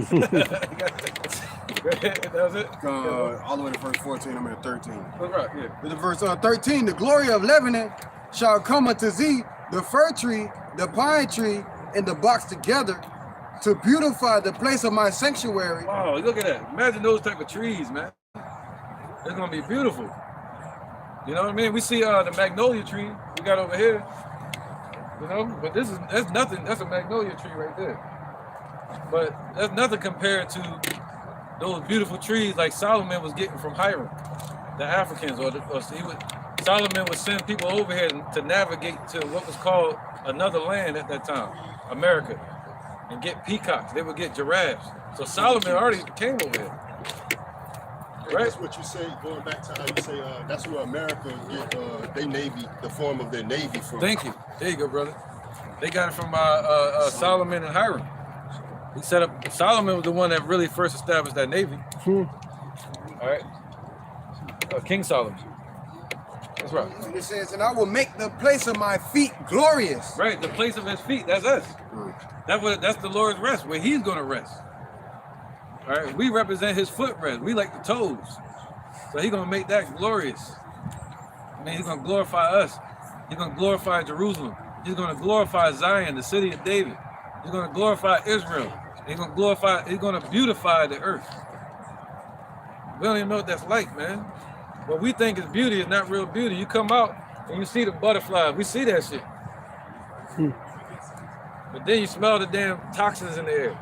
Go ahead. That was it. All the way to verse 14, I'm at 13. That's right, yeah. With the verse 13, the glory of Lebanon shall come unto thee, the fir tree, the pine tree, and the box together, to beautify the place of my sanctuary. Wow, look at that. Imagine those type of trees, man. It's gonna be beautiful. You know what I mean? We see the magnolia tree we got over here. You know, but that's nothing. That's a magnolia tree right there. But that's nothing compared to those beautiful trees like Solomon was getting from Hiram, the Africans, Solomon would send people over here to navigate to what was called another land at that time, America, and get peacocks. They would get giraffes. So Solomon already came over here. Right. That's what you say, going back to how you say that's where America get their navy, the form of their navy from. Thank you. There you go, brother. They got it from Solomon and Hiram. He set up, Solomon was the one that really first established that navy. All right. King Solomon. That's right. And it says, and I will make the place of my feet glorious. Right, the place of his feet, that's us. That's the Lord's rest, where he's gonna rest. All right, we represent his foot rest. We like the toes. So he's gonna make that glorious. I mean, he's gonna glorify us. He's gonna glorify Jerusalem. He's gonna glorify Zion, the city of David. He's gonna glorify Israel. He's gonna beautify the earth. We don't even know what that's like, man. What we think is beauty is not real beauty. You come out and you see the butterfly. We see that shit. But then you smell the damn toxins in the air,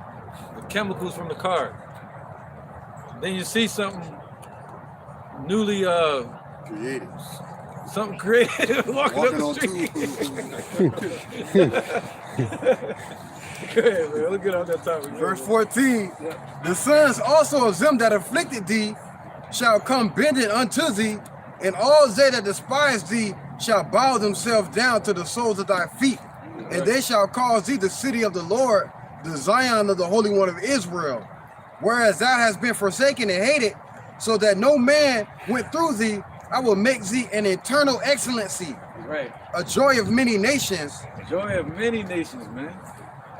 the chemicals from the car. Then you see something newly Creative. something creative walking up the street. Go ahead, man. Let's get on that topic. Verse 14, the sons also of them that afflicted thee shall come bending unto thee, and all they that despise thee shall bow themselves down to the soles of thy feet, and they shall cause thee the city of the Lord, the Zion of the Holy One of Israel. Whereas thou hast been forsaken and hated, so that no man went through thee, I will make thee an eternal excellency, Right. a joy of many nations. Joy of many nations, man.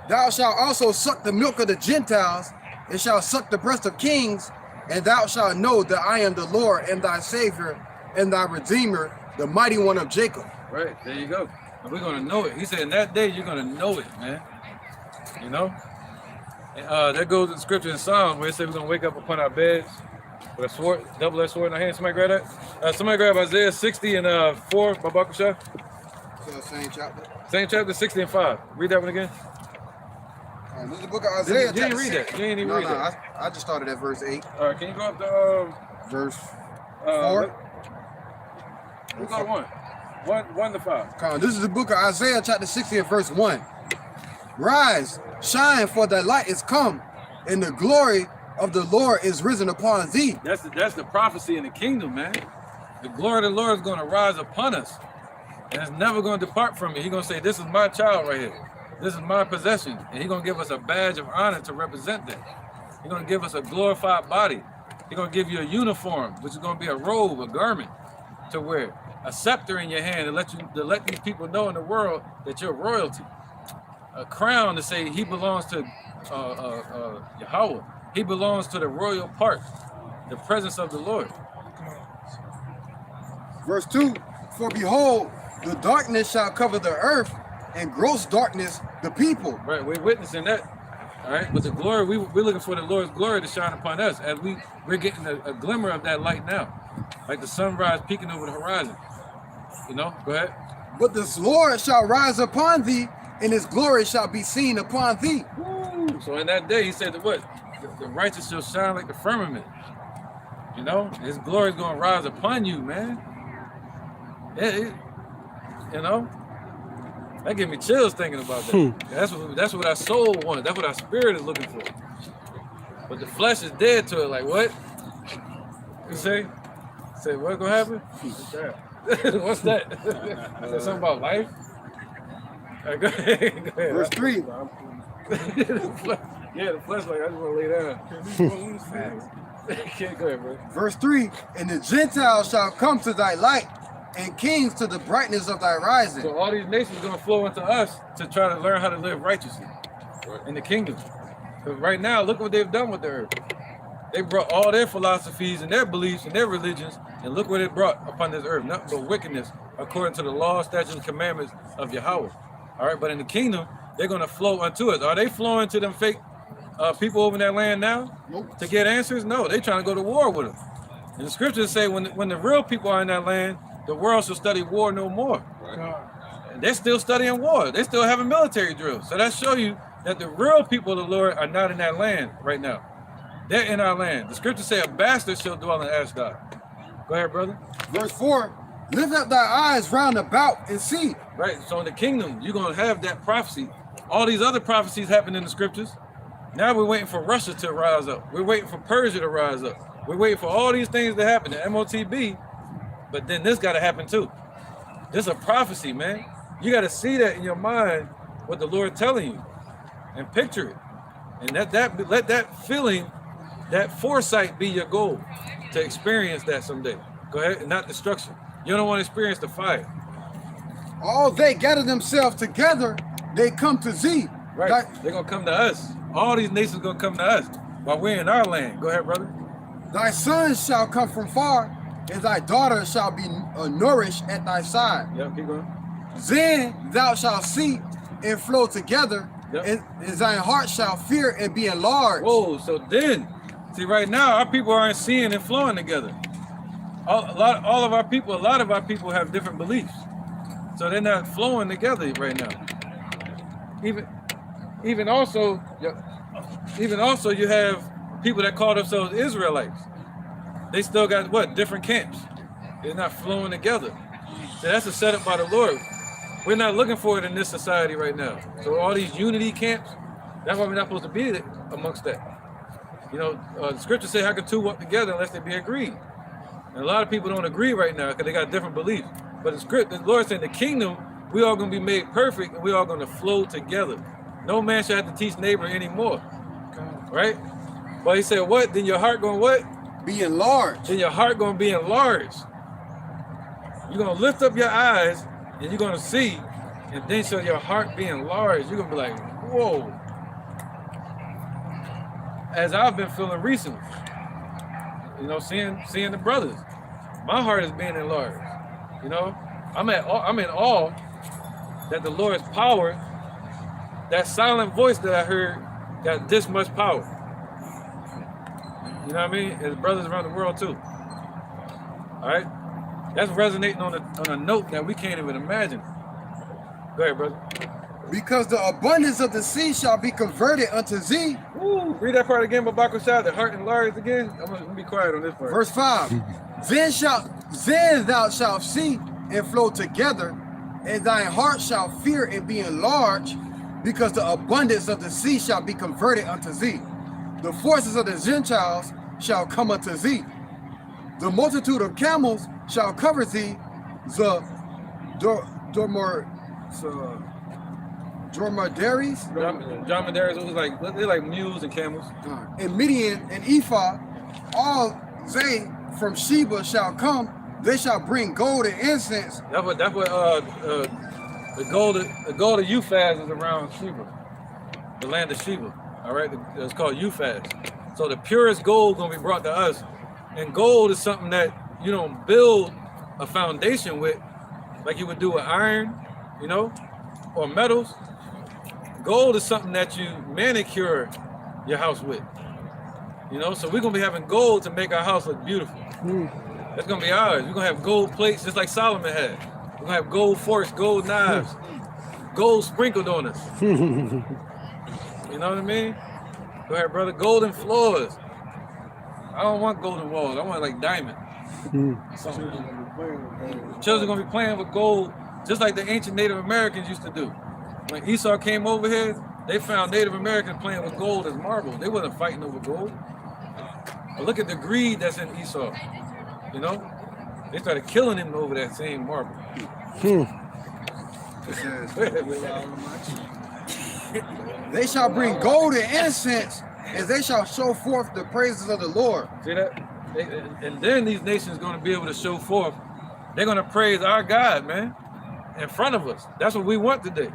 Thou shalt also suck the milk of the Gentiles, and shalt suck the breast of kings, and thou shalt know that I am the Lord and thy Savior and thy Redeemer, the mighty one of Jacob. Right, there you go. And we're gonna know it. He said, in that day, you're gonna know it, man. You know? And, that goes in scripture in Psalms where it says we're gonna wake up upon our beds with a sword, double-edged sword in our hand. Somebody grab that? Somebody grab Isaiah 60 and 4, Babakasha. So same chapter. Same chapter, 60 and 5. Read that one again. This is the book of Isaiah. You didn't read that. You didn't even read that. I just started at verse 8. All right, can you go up to Verse 4. We'll go to 1 to 5. This is the book of Isaiah chapter 60 and verse 1. Rise, Shine, for thy light is come, and the glory of the Lord is risen upon thee. That's the prophecy in the kingdom, man. The glory of the Lord is going to rise upon us, and it's never going to depart from you. He's going to say, this is my child right here. This is my possession. And he's going to give us a badge of honor to represent that. He's going to give us a glorified body. He's going to give you a uniform, which is going to be a robe, a garment to wear, a scepter in your hand to let these people know in the world that you're royalty. A crown to say he belongs to Yahweh. He belongs to the royal part, the presence of the Lord. Verse 2, for behold, the darkness shall cover the earth, and gross darkness the people. Right, we're witnessing that. All right, but the glory, we're looking for the Lord's glory to shine upon us, as we're getting a glimmer of that light now, like the sunrise peeking over the horizon. You know, go ahead. But the Lord shall rise upon thee, and his glory shall be seen upon thee. Woo. So in that day, he said that what? The righteous shall shine like the firmament. You know, his glory is going to rise upon you, man. You know, that gave me chills thinking about that. That's what our soul wants. That's what our spirit is looking for. But the flesh is dead to it. Like what? You say what's gonna happen? What's that? Is that something about life? All right, go ahead. Verse 3, Yeah, the flesh like I just want to lay down. Can't go ahead, bro. verse 3, and the Gentiles shall come to thy light, and kings to the brightness of thy rising. So all these nations are going to flow into us to try to learn how to live righteously in the kingdom. Because right now, look what they've done with the earth. They brought all their philosophies and their beliefs and their religions, and look what it brought upon this earth. Nothing but wickedness according to the law, statutes, and commandments of Yahweh. All right, but in the kingdom, they're going to flow unto us. Are they flowing to them fake people over in that land now to get answers? No, they're trying to go to war with them. And the scriptures say when the real people are in that land, the world shall study war no more. And they're still studying war. They're still having military drills. So that shows you that the real people of the Lord are not in that land right now. They're in our land. The scriptures say a bastard shall dwell in Ashdod. Go ahead, brother. Verse 4, lift up thy eyes round about and see. Right, so in the kingdom, you're going to have that prophecy. All these other prophecies happen in the scriptures. Now we're waiting for Russia to rise up. We're waiting for Persia to rise up. We're waiting for all these things to happen, the MOTB, but then this got to happen too. This is a prophecy, man. You got to see that in your mind, what the Lord telling you, and picture it. And let that feeling, that foresight be your goal, to experience that someday. Go ahead, and not destruction. You don't want to experience the fire. All they gather themselves together, they come to thee. Right, they're going to come to us. All these nations going to come to us while we're in our land. Go ahead, brother. Thy sons shall come from far, and thy daughter shall be nourished at thy side. Yep, keep going. Then thou shalt see and flow together, Yep. and thine heart shall fear and be enlarged. Whoa, so then, see right now, our people aren't seeing and flowing together. A lot of our people have different beliefs. So they're not flowing together right now. Even also you have people that call themselves Israelites. They still got what? Different camps. They're not flowing together. So that's a setup by the Lord. We're not looking for it in this society right now. So all these unity camps, that's why we're not supposed to be amongst that. You know, the scriptures say, how can two walk together unless they be agreed? And a lot of people don't agree right now because they got different beliefs. But the Lord said, in the kingdom, we all going to be made perfect and we all going to flow together. No man shall have to teach neighbor anymore. Right? But he said, what? Then your heart going to what? Be enlarged. Then your heart going to be enlarged. You're going to lift up your eyes and you're going to see, and then shall your heart be enlarged. You're going to be like, whoa. As I've been feeling recently, you know, seeing the brothers, my heart is being enlarged. You know, I'm in awe that the Lord's power, that silent voice that I heard, got this much power. You know what I mean? There's brothers around the world too. All right? That's resonating on a note that we can't even imagine. Go ahead, brother. Because the abundance of the sea shall be converted unto thee. Woo. Read that part again, Babakashah, the heart enlarged again. I'm gonna be quiet on this part. Verse 5. Then thou shalt see and flow together, and thine heart shall fear and be enlarged, because the abundance of the sea shall be converted unto thee. The forces of the Gentiles shall come unto thee. The multitude of camels shall cover thee. The dromedaries, Dromedaries, it was like they're like mules and camels. and Midian and Ephah, all they from Sheba shall come. They shall bring gold and incense. That's what the gold of Euphaz is around Sheba, the land of Sheba. All right, it's called Euphaz. So the purest gold gonna be brought to us, and gold is something that you don't build a foundation with, like you would do with iron, you know, or metals. Gold is something that you manicure your house with, you know. So we're gonna be having gold to make our house look beautiful. That's gonna be ours. We're gonna have gold plates just like Solomon had. We're gonna have gold forks, gold knives, gold sprinkled on us. You know what I mean? Go ahead, brother. Golden floors. I don't want golden walls. I want like diamond. Children gonna be playing with gold just like the ancient Native Americans used to do. When Esau came over here, they found Native Americans playing with gold as marble. They wasn't fighting over gold. But look at the greed that's in Esau. You know? They started killing him over that same marble. They shall bring gold and incense, and they shall show forth the praises of the Lord. See that? And then these nations going to be able to show forth. They're going to praise our God, man, in front of us. That's what we want today.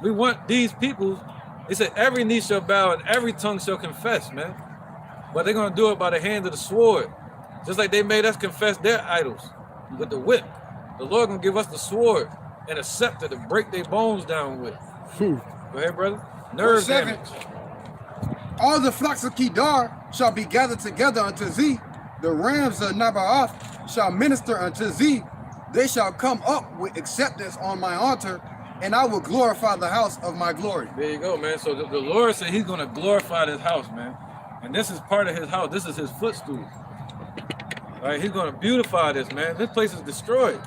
We want these people. They said every knee shall bow and every tongue shall confess, man. But they're going to do it by the hand of the sword. Just like they made us confess their idols with the whip. The Lord going to give us the sword and a scepter to break their bones down with. Go ahead, brother. Nerve Verse 7. damage. All the flocks of Kedar shall be gathered together unto thee. The rams of Nabaoth shall minister unto thee. They shall come up with acceptance on my altar, and I will glorify the house of my glory. There you go, man. So the Lord said he's going to glorify this house, man. And this is part of his house. This is his footstool. All right, he's going to beautify this, man. This place is destroyed.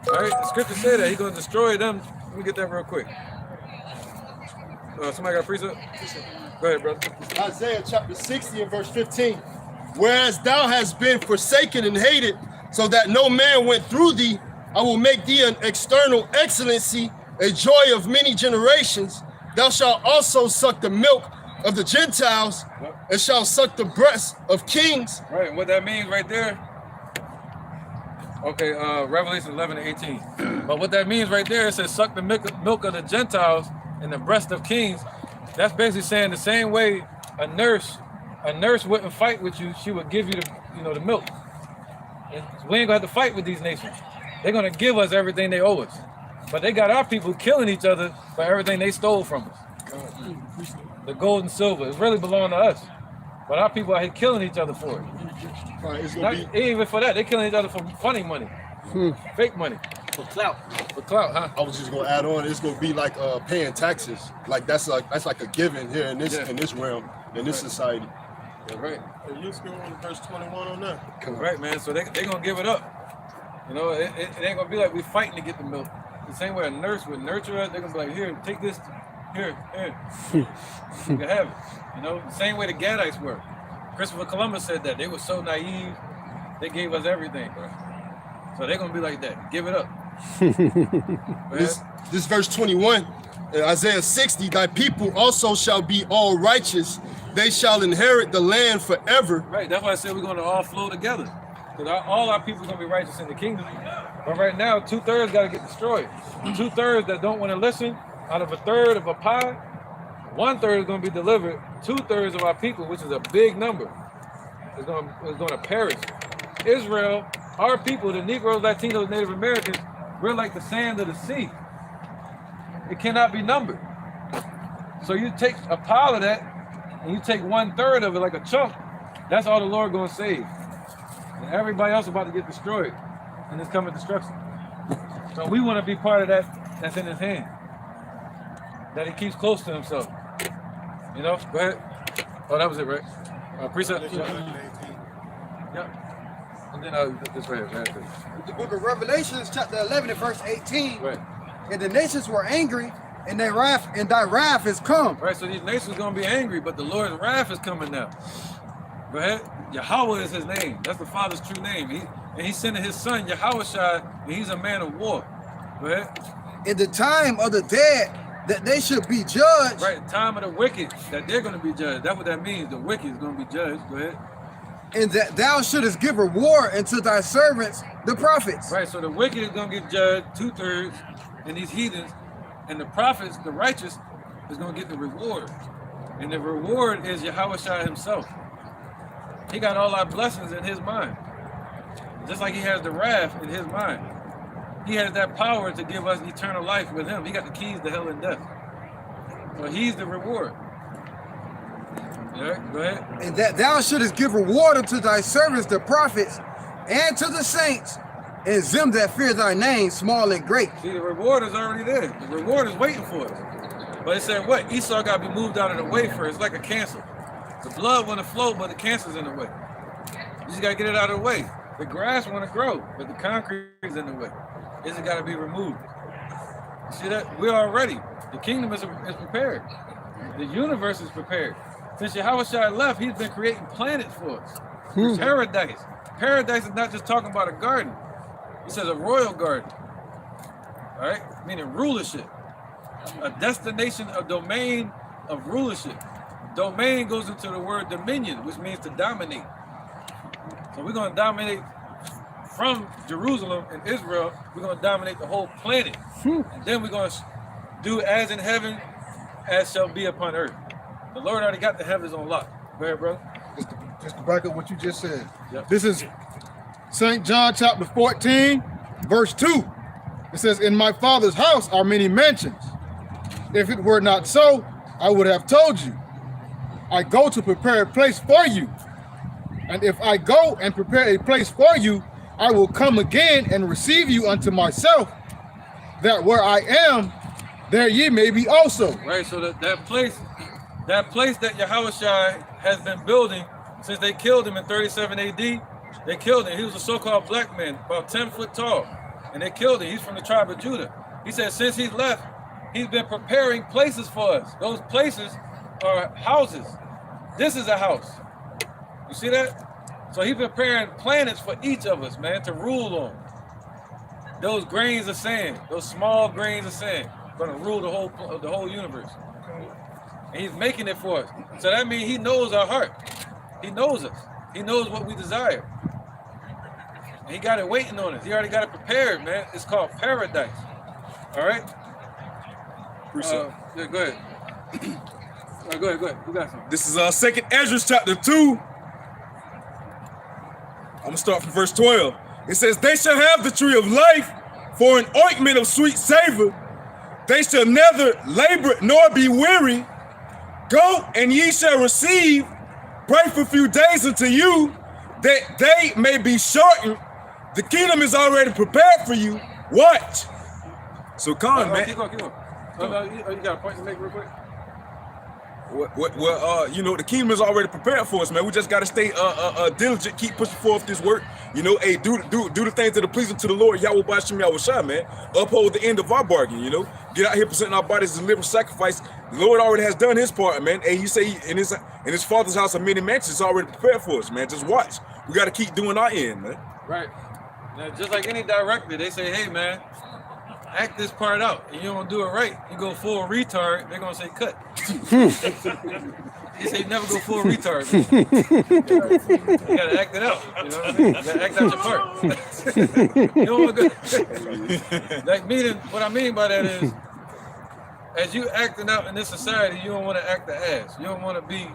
All right, the scripture said that he's going to destroy them. Let me get that real quick. Somebody got a precept? Go ahead, brother. Isaiah chapter 60 and verse 15. Whereas thou hast been forsaken and hated, so that no man went through thee, I will make thee an external excellency, a joy of many generations. Thou shalt also suck the milk of the Gentiles, and shalt suck the breast of kings. Right, and what that means right there. Okay, Revelation 11 and 18. But what that means right there, it says suck the milk of the Gentiles and the breast of kings. That's basically saying the same way a nurse wouldn't fight with you, she would give you the milk. And we ain't gonna have to fight with these nations. They're gonna give us everything they owe us. But they got our people killing each other for everything they stole from us. The gold and silver, it really belong to us. But our people are here killing each other for it. All right, it's Not gonna be even for that, they're killing each other for funny money, fake money, For clout. for clout, huh? I was just gonna add on. It's gonna be like paying taxes. Like that's like a given here in this realm, in this society. Yeah, right. You still on verse 21 on that? Right, man. So they gonna give it up. You know, it ain't gonna be like we fighting to get the milk. The same way a nurse would nurture us, they're gonna be like, here, take this, here. You can have it. You know, the same way the Gadites were. Christopher Columbus said that. They were so naive, they gave us everything, bro. So they're gonna be like that. Give it up. This verse 21, Isaiah 60, thy people also shall be all righteous. They shall inherit the land forever. Right, that's why I said we're gonna all flow together. Because all our people are gonna be righteous in the kingdom. But right now, 2/3 gotta get destroyed. 2/3 that don't want to listen, out of 1/3 of a pie, 1/3 is gonna be delivered. 2/3 of our people, which is a big number, is gonna perish. Israel, our people, the Negroes, Latinos, Native Americans, we're like the sand of the sea. It cannot be numbered. So you take a pile of that, and you take 1/3 of it like a chunk, that's all the Lord gonna save. And everybody else about to get destroyed in this coming destruction. So we want to be part of that that's in his hand. That he keeps close to himself. You know, go ahead. Oh, that was it, right? Precept. Yeah. And then this right here. The book of Revelations, chapter 11 and verse 18. Right. And the nations were angry and thy wrath is come. Right, so these nations gonna be angry, but the Lord's wrath is coming now. Go ahead. Yahweh is his name. That's the Father's true name. He's sending his son, Yahushua, and he's a man of war. Go ahead. In the time of the dead, that they should be judged. Right, time of the wicked, that they're gonna be judged. That's what that means. The wicked is gonna be judged. Go ahead. And that thou shouldest give reward unto thy servants, the prophets. Right, so the wicked is gonna get judged 2/3, and these heathens, and the prophets, the righteous, is gonna get the reward. And the reward is Yahushua himself. He got all our blessings in his mind. Just like he has the wrath in his mind. He has that power to give us eternal life with him. He got the keys to hell and death. So he's the reward. Yeah, go ahead. And that thou shouldest give reward unto thy servants, the prophets, and to the saints, and them that fear thy name, small and great. See, the reward is already there. The reward is waiting for us. But it said what? Esau got to be moved out of the way first. It's like a cancer. The blood want to flow, but the cancer's in the way. You just got to get it out of the way. The grass want to grow, but the concrete is in the way. It's got to be removed. See that? We're all ready. The kingdom is prepared. The universe is prepared. Since Yahushua left, he's been creating planets for us. Paradise. Paradise is not just talking about a garden. He says a royal garden. All right? Meaning rulership. A destination, a domain of rulership. Domain goes into the word dominion, which means to dominate. So we're going to dominate from Jerusalem and Israel. We're going to dominate the whole planet. And then we're going to do as in heaven, as shall be upon earth. The Lord already got the heavens on lock. Go ahead, brother. Just to back up what you just said. Yep. This is St. John chapter 14, verse 2. It says, in my Father's house are many mansions. If it were not so, I would have told you. I go to prepare a place for you. And if I go and prepare a place for you, I will come again and receive you unto myself, that where I am, there ye may be also. Right, so that place that Yahushua has been building since they killed him in 37 AD, they killed him. He was a so-called black man, about 10 foot tall, and they killed him. He's from the tribe of Judah. He said since he's left, he's been preparing places for us. Those places are houses. This is a house. You see that? So he's preparing planets for each of us, man, to rule on. Those grains of sand, those small grains of sand, going to rule the whole universe. And he's making it for us. So that means he knows our heart. He knows us. He knows what we desire. And he got it waiting on us. He already got it prepared, man. It's called paradise. All right? Yeah, go ahead. All right, go ahead. You got something. This is 2nd Ezra chapter 2. I'm gonna start from verse 12. It says, they shall have the tree of life for an ointment of sweet savor. They shall neither labor nor be weary. Go and ye shall receive. Pray for a few days unto you, that they may be shortened. The kingdom is already prepared for you. Watch. So come on, man. Keep going. You got a point to make real quick? Well, you know, the kingdom is already prepared for us, man. We just got to stay diligent, keep pushing forth this work. You know, hey, do the things that are pleasing to the Lord, Yahweh B'Hashem Yahushua, man. Uphold the end of our bargain, you know. Get out here presenting our bodies as a living sacrifice. The Lord already has done his part, man. Hey, he say in his Father's house are many mansions. It's already prepared for us, man. Just watch. We got to keep doing our end, man. Right. Now, just like any director, they say, hey, man, act this part out, and you don't do it right, you go full retard, they're gonna say cut. They say never go full retard. You gotta act it out. You know what I mean? You gotta act out your part. You don't want to what I mean by that is, as you acting out in this society, you don't want to act the ass. You don't want to be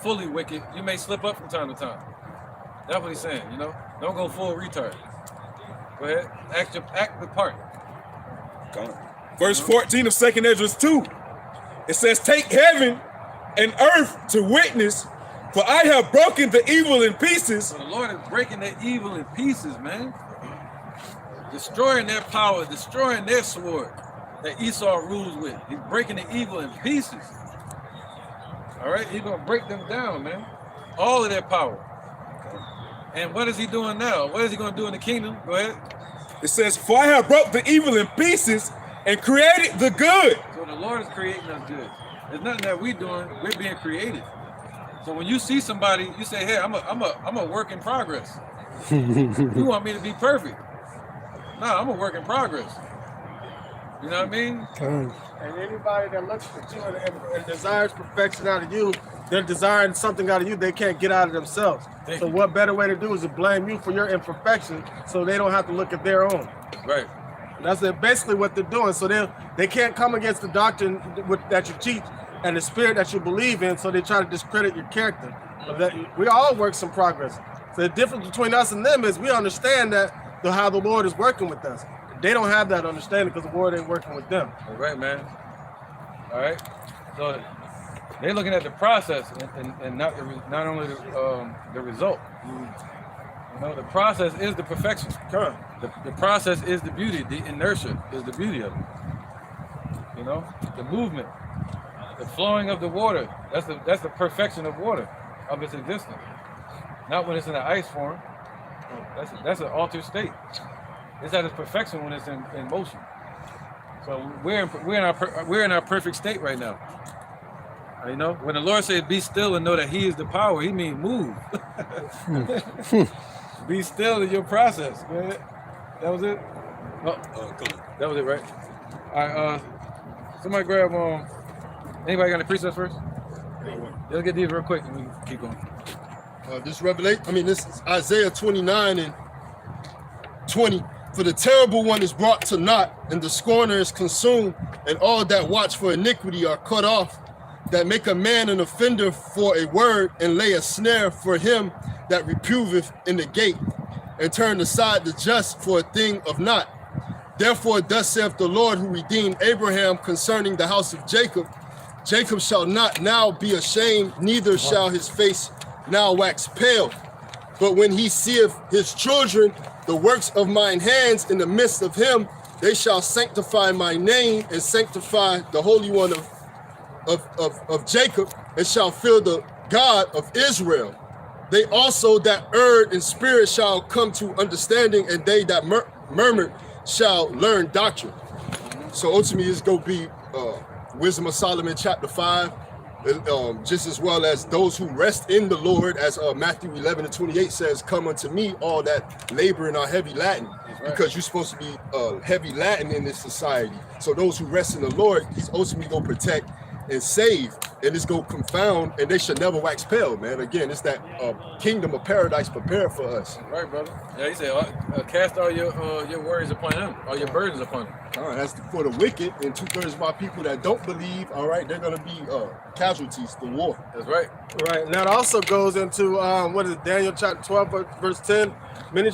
fully wicked. You may slip up from time to time. That's what he's saying. You know, don't go full retard. Go ahead, act the part. Verse 14 of 2nd Ezra 2. It says, take heaven and earth to witness, for I have broken the evil in pieces. So the Lord is breaking their evil in pieces, man. Destroying their power, destroying their sword that Esau rules with. He's breaking the evil in pieces. All right, he's gonna break them down, man. All of their power. And what is he doing now? What is he going to do in the kingdom? Go ahead. It says, for I have broke the evil in pieces and created the good. So the Lord is creating us good. There's nothing that we're doing. We're being created. So when you see somebody, you say, "Hey, I'm a work in progress." You want me to be perfect? No, I'm a work in progress. You know what I mean? And anybody that looks at you and desires perfection out of you, they're desiring something out of you they can't get out of themselves. Thank So you. what better way to do is to blame you for your imperfection so they don't have to look at their own. Right. That's basically what they're doing. So they can't come against the doctrine that you teach and the spirit that you believe in, so they try to discredit your character. But that, we all works in progress. So the difference between us and them is we understand that how the Lord is working with us. They don't have that understanding because the Lord ain't working with them. All right, man. All right. So they're looking at the process and not only the result. You know, the process is the perfection. The process is the beauty. The inertia is the beauty of it. You know, the movement, the flowing of the water. That's the perfection of water, of its existence. Not when it's in an ice form. That's an altered state. It's at its perfection when it's in motion. So we're in our perfect state right now. You know, when the Lord says, "Be still and know that He is the power," He means move. Be still in your process. Man. That was it. Oh, that was it, right? All right. Somebody grab anybody got any precepts first? Let's get these real quick and we can keep going. This is Isaiah 29 and 20. For the terrible one is brought to naught, and the scorner is consumed, and all that watch for iniquity are cut off, that make a man an offender for a word, and lay a snare for him that reproveth in the gate, and turn aside the just for a thing of naught. Therefore thus saith the Lord, who redeemed Abraham concerning the house of Jacob, Jacob shall not now be ashamed, neither shall his face now wax pale. But when he seeth his children, the works of mine hands in the midst of him, they shall sanctify my name and sanctify the Holy One of Jacob, and shall fear the God of Israel. They also that erred in spirit shall come to understanding, and they that murmured shall learn doctrine. So ultimately it's going to be Wisdom of Solomon chapter 5, just as well as those who rest in the Lord, as Matthew 11:28 says, "Come unto me, all that labor and are heavy laden," because you're supposed to be heavy laden in this society. So those who rest in the Lord, He's ultimately going to protect and save, and it's going to confound, and they should never wax pale, man. Again, it's that kingdom of paradise prepared for us. Right, brother. Yeah, He said, "Cast all your worries upon Him, all your burdens upon Him." All right, that's for the wicked, and 2/3 of our people that don't believe, all right, they're going to be casualties to war. That's right. Right. Now it also goes into Daniel chapter 12, verse 10. Many,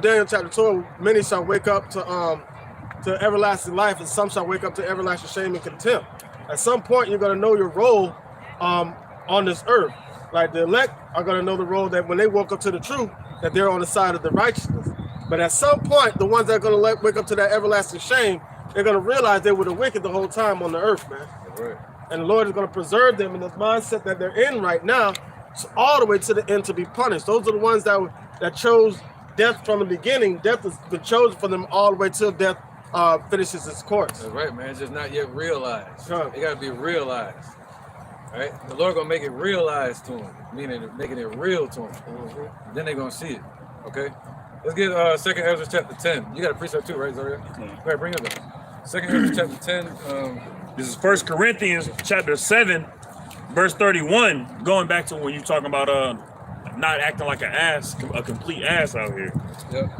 Daniel chapter 12, many shall wake up to everlasting life, and some shall wake up to everlasting shame and contempt. At some point, you're going to know your role on this earth. Like the elect are going to know the role that when they woke up to the truth, that they're on the side of the righteousness. But at some point, the ones that are going to wake up to that everlasting shame, they're going to realize they were the wicked the whole time on the earth, man. Right. And the Lord is going to preserve them in the mindset that they're in right now, all the way to the end to be punished. Those are the ones that chose death from the beginning. Death has been chosen for them all the way till death finishes its course. That's right, man. It's just not yet realized. Huh. It got to be realized. All right? The Lord going to make it realized to them, meaning making it real to them. Then they're going to see it. Okay? Let's get 2nd Ezra chapter 10. You got a precept too, right, Zaria? Go ahead, bring it up. 2nd Ezra chapter 10. This is 1 Corinthians chapter 7, verse 31. Going back to when you're talking about not acting like an ass, a complete ass out here. Yep.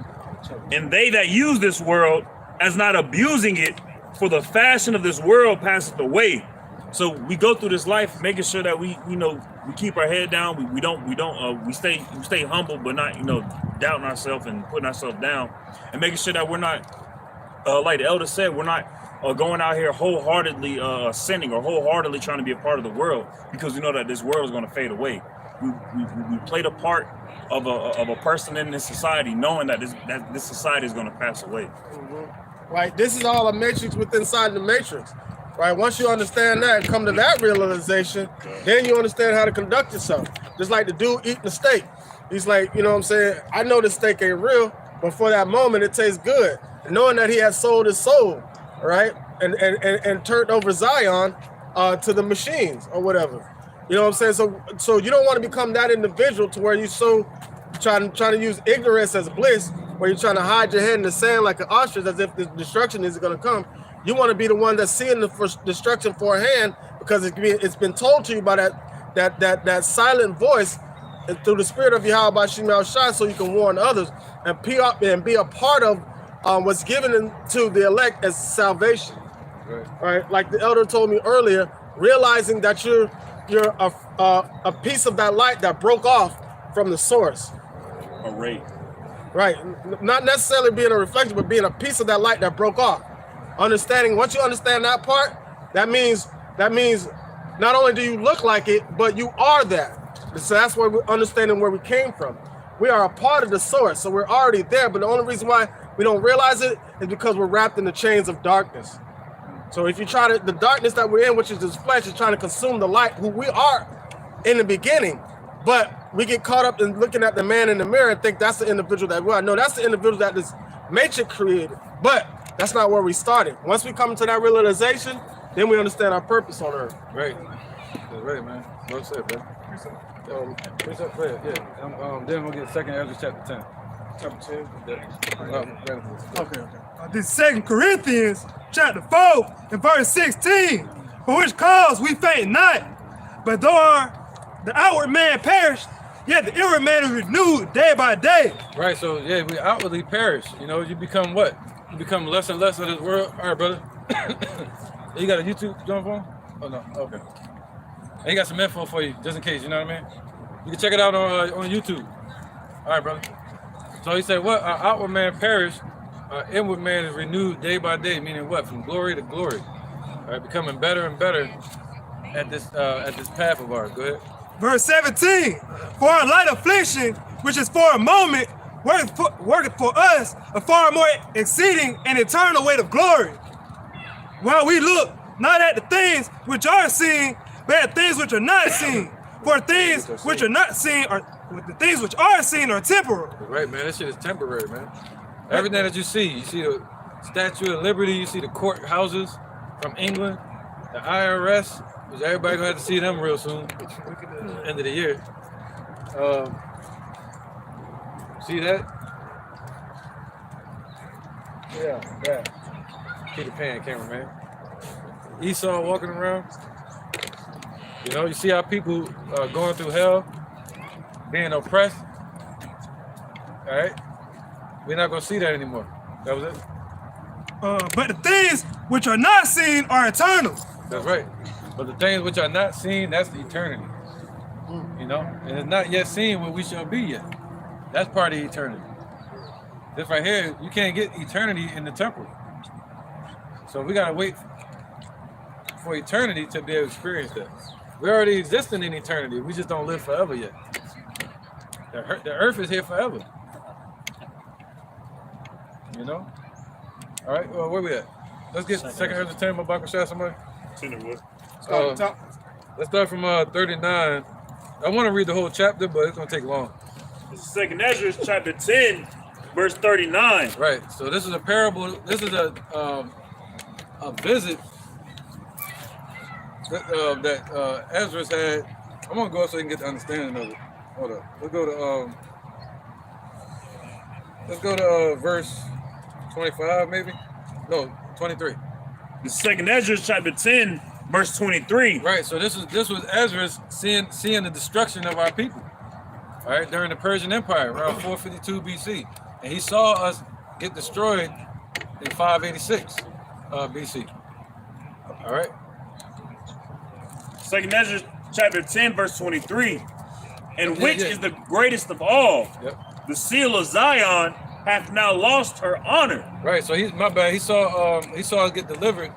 And they that use this world as not abusing it, for the fashion of this world passeth away. So we go through this life making sure that we keep our head down. We stay humble, but not doubting ourselves and putting ourselves down, and making sure that we're not like the elder said, we're not going out here wholeheartedly sinning or wholeheartedly trying to be a part of the world, because we know that this world is going to fade away. We played a part of a person in this society, knowing that this society is going to pass away. Right. This is all a matrix within inside the matrix. Right. Once you understand that and come to that realization, then you understand how to conduct yourself. Just like the dude eating the steak. He's like, you know what I'm saying? I know this steak ain't real, but for that moment it tastes good. knowing that he had sold his soul, right, and turned over Zion to the machines or whatever. You know what I'm saying? So you don't want to become that individual to where you so trying to use ignorance as bliss, where you're trying to hide your head in the sand like an ostrich as if the destruction is going to come. You want to be the one that's seeing the destruction forehand because it's been told to you by that silent voice through the spirit of Yahweh Bashim Al-Shai, so you can warn others and be a part of what's given to the elect as salvation. Right? Like the elder told me earlier, realizing that you're a piece of that light that broke off from the source. A ray. Right. Not necessarily being a reflection, but being a piece of that light that broke off. Understanding, once you understand that part, that means not only do you look like it, but you are that. So that's where we're understanding where we came from. We are a part of the source, so we're already there, but the only reason why we don't realize it is because we're wrapped in the chains of darkness. So if you the darkness that we're in, which is this flesh, is trying to consume the light, who we are in the beginning, but we get caught up in looking at the man in the mirror and think that's the individual that we are. No, that's the individual that this matrix created, but that's not where we started. Once we come to that realization, then we understand our purpose on earth. Right. That's right, man. Well said, bro. Precept prayer, yeah. Then we'll get 2 Ezra chapter 10. Chapter 10? Okay. This is 2 Corinthians chapter 4 and verse 16. For which cause we faint not, but though the outward man perished, yet the inward man is renewed day by day. Right, so yeah, we outwardly perish. You know, you become what? You become less and less of this world. All right, brother. You got a YouTube joint for him? Oh, no. Okay. And he got some info for you, just in case, you know what I mean? You can check it out on YouTube. All right, brother. So he said, what? Our outward man perished, our inward man is renewed day by day, meaning what? From glory to glory. All right, becoming better and better at this path of ours. Go ahead. Verse 17, for our light affliction, which is for a moment, worketh for us a far more exceeding and eternal weight of glory. While we look not at the things which are seen, but at things which are not seen. For things which are not seen the things which are seen are temporal. Right, man. That shit is temporary, man. Everything that you see the Statue of Liberty, you see the courthouses from England, the IRS, which everybody gonna have to see them real soon, end of the year. See that? Yeah. Peter Pan cameraman. Esau walking around. You know, you see how people are going through hell, being oppressed. All right? We're not gonna see that anymore. That was it. But the things which are not seen are eternal. That's right. But the things which are not seen, that's the eternity. You know? And it's not yet seen what we shall be yet. That's part of eternity. This right here, you can't get eternity in the temporal. So we gotta wait for eternity to be able to experience that. We're already existing in eternity. We just don't live forever yet. The earth is here forever. You know? All right, well, where we at? Let's get 2 Ezra 10, Mabaka Shah, somebody. Let's start from 39. I want to read the whole chapter, but it's going to take long. This is 2 Ezra chapter 10, verse 39. Right, so this is a parable. This is a visit that Ezra had. I'm going to go up so you can get the understanding of it. Hold up. Let's go to verse 25, maybe? No, 23. The 2 Ezra chapter 10, verse 23. Right, so this was Ezra seeing the destruction of our people. All right, during the Persian Empire, around 452 BC. And he saw us get destroyed in 586 BC. All right. 2 Ezra chapter 10, verse 23. And which yeah. is the greatest of all? Yep. The seal of Zion hath now lost her honor. Right, so he saw us get delivered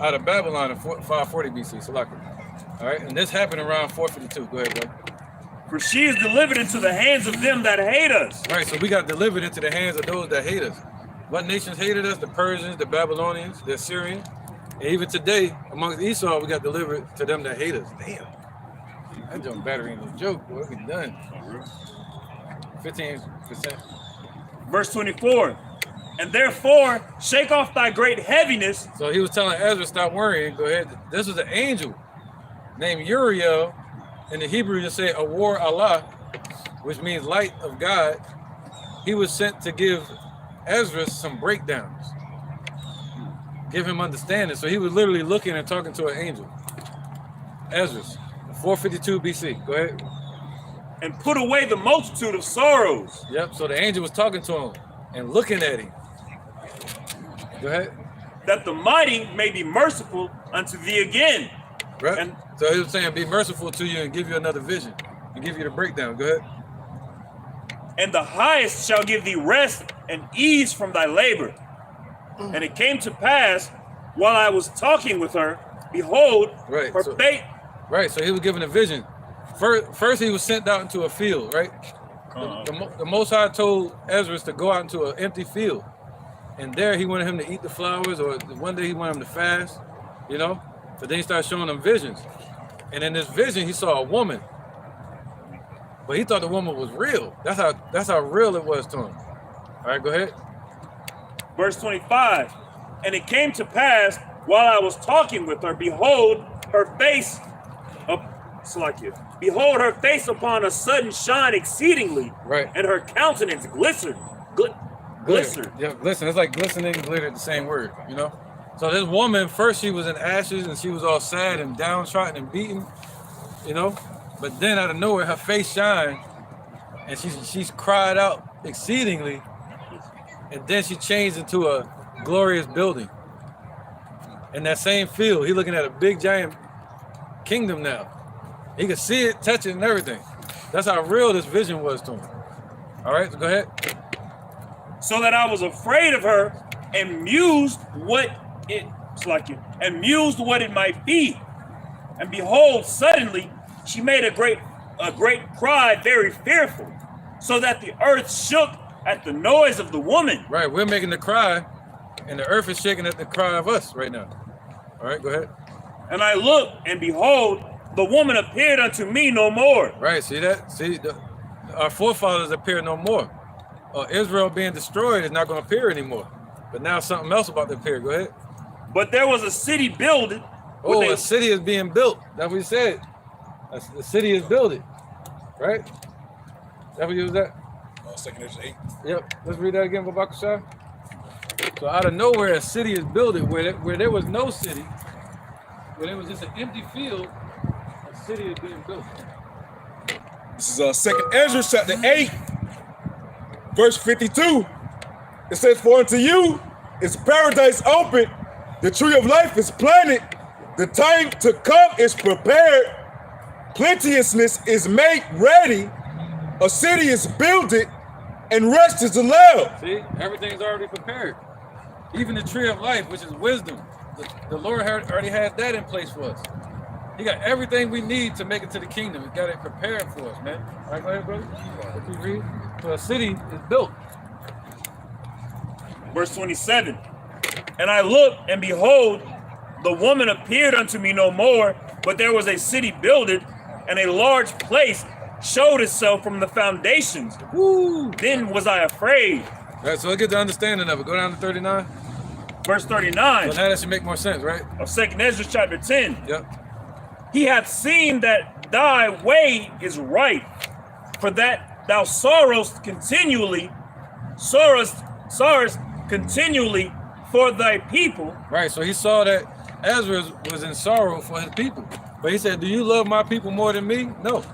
out of Babylon in 540 BC. All right, and this happened around 452. Go ahead, bro. For she is delivered into the hands of them that hate us. Right, so we got delivered into the hands of those that hate us. What nations hated us? The Persians, the Babylonians, the Assyrians. And even today, amongst Esau, we got delivered to them that hate us. Damn. That jump battery ain't no joke, boy. We done. 15%. Verse 24. And therefore, shake off thy great heaviness. So he was telling Ezra, stop worrying, go ahead. This was an angel named Uriel. In the Hebrew, you say Awar Allah, which means light of God. He was sent to give Ezra some breakdowns, give him understanding. So he was literally looking and talking to an angel. Ezra, 452 BC. Go ahead. And put away the multitude of sorrows. Yep. So the angel was talking to him and looking at him. Go ahead. That the mighty may be merciful unto thee again. Right. And so he was saying, be merciful to you and give you another vision and give you the breakdown. Go ahead. And the highest shall give thee rest and ease from thy labor. And it came to pass, while I was talking with her, behold, Right. her So, fate. right. So he was given a vision. First he was sent out into a field, right? The Most High told Ezra to go out into an empty field. And there he wanted him to eat the flowers, or one day he wanted him to fast, you know? But then he started showing him visions. And in this vision, he saw a woman. But he thought the woman was real. That's how real it was to him. All right, go ahead. Verse 25. And it came to pass, while I was talking with her, behold, her face behold, her face upon a sudden shine exceedingly, Right. and her countenance glistered. Glistered. Yeah, glisten. It's like glistening and glitter, the same word, you know? So this woman, first she was in ashes and she was all sad and downtrodden and beaten, you know? But then out of nowhere, her face shined and she's cried out exceedingly. And then she changed into a glorious building. In that same field, he's looking at a big giant kingdom now. He could see it, touch it, and everything. That's how real this vision was to him. All right, so go ahead. So that I was afraid of her and mused what it might be. And behold, suddenly she made a great cry, very fearful, so that the earth shook at the noise of the woman. Right, we're making the cry, and the earth is shaking at the cry of us right now. All right, go ahead. And I looked, and behold, the woman appeared unto me no more. Right, see that? See, our forefathers appear no more. Israel being destroyed is not going to appear anymore. But now something else about to appear. Go ahead. But there was a city builded. Oh, a city is being built. That's what he said. The city is builded. Right? That what you was at? 2nd Ezra 8. Yep. Let's read that again, Babak Shah. So out of nowhere, a city is builded where there was no city, where there was just an empty field. A city is being built. This is 2nd Ezra chapter 8, verse 52. It says, for unto you is paradise open, the tree of life is planted, the time to come is prepared, plenteousness is made ready, a city is builded, and rest is allowed. See, everything's already prepared. Even the tree of life, which is wisdom, the Lord already had that in place for us. He got everything we need to make it to the kingdom. He got it prepared for us, man. All right, go ahead, brother. What you read? So a city is built. Verse 27. And I looked, and behold, the woman appeared unto me no more, but there was a city builded, and a large place showed itself from the foundations. Woo! Then was I afraid. All right, so let's get the understanding of it. Go down to 39. Verse 39 So now that should make more sense, right? of 2nd Ezra chapter 10. Yep. He hath seen that thy way is right, for that thou sorrowest continually for thy people. Right, so he saw that Ezra was in sorrow for his people. But he said, do you love my people more than me? No.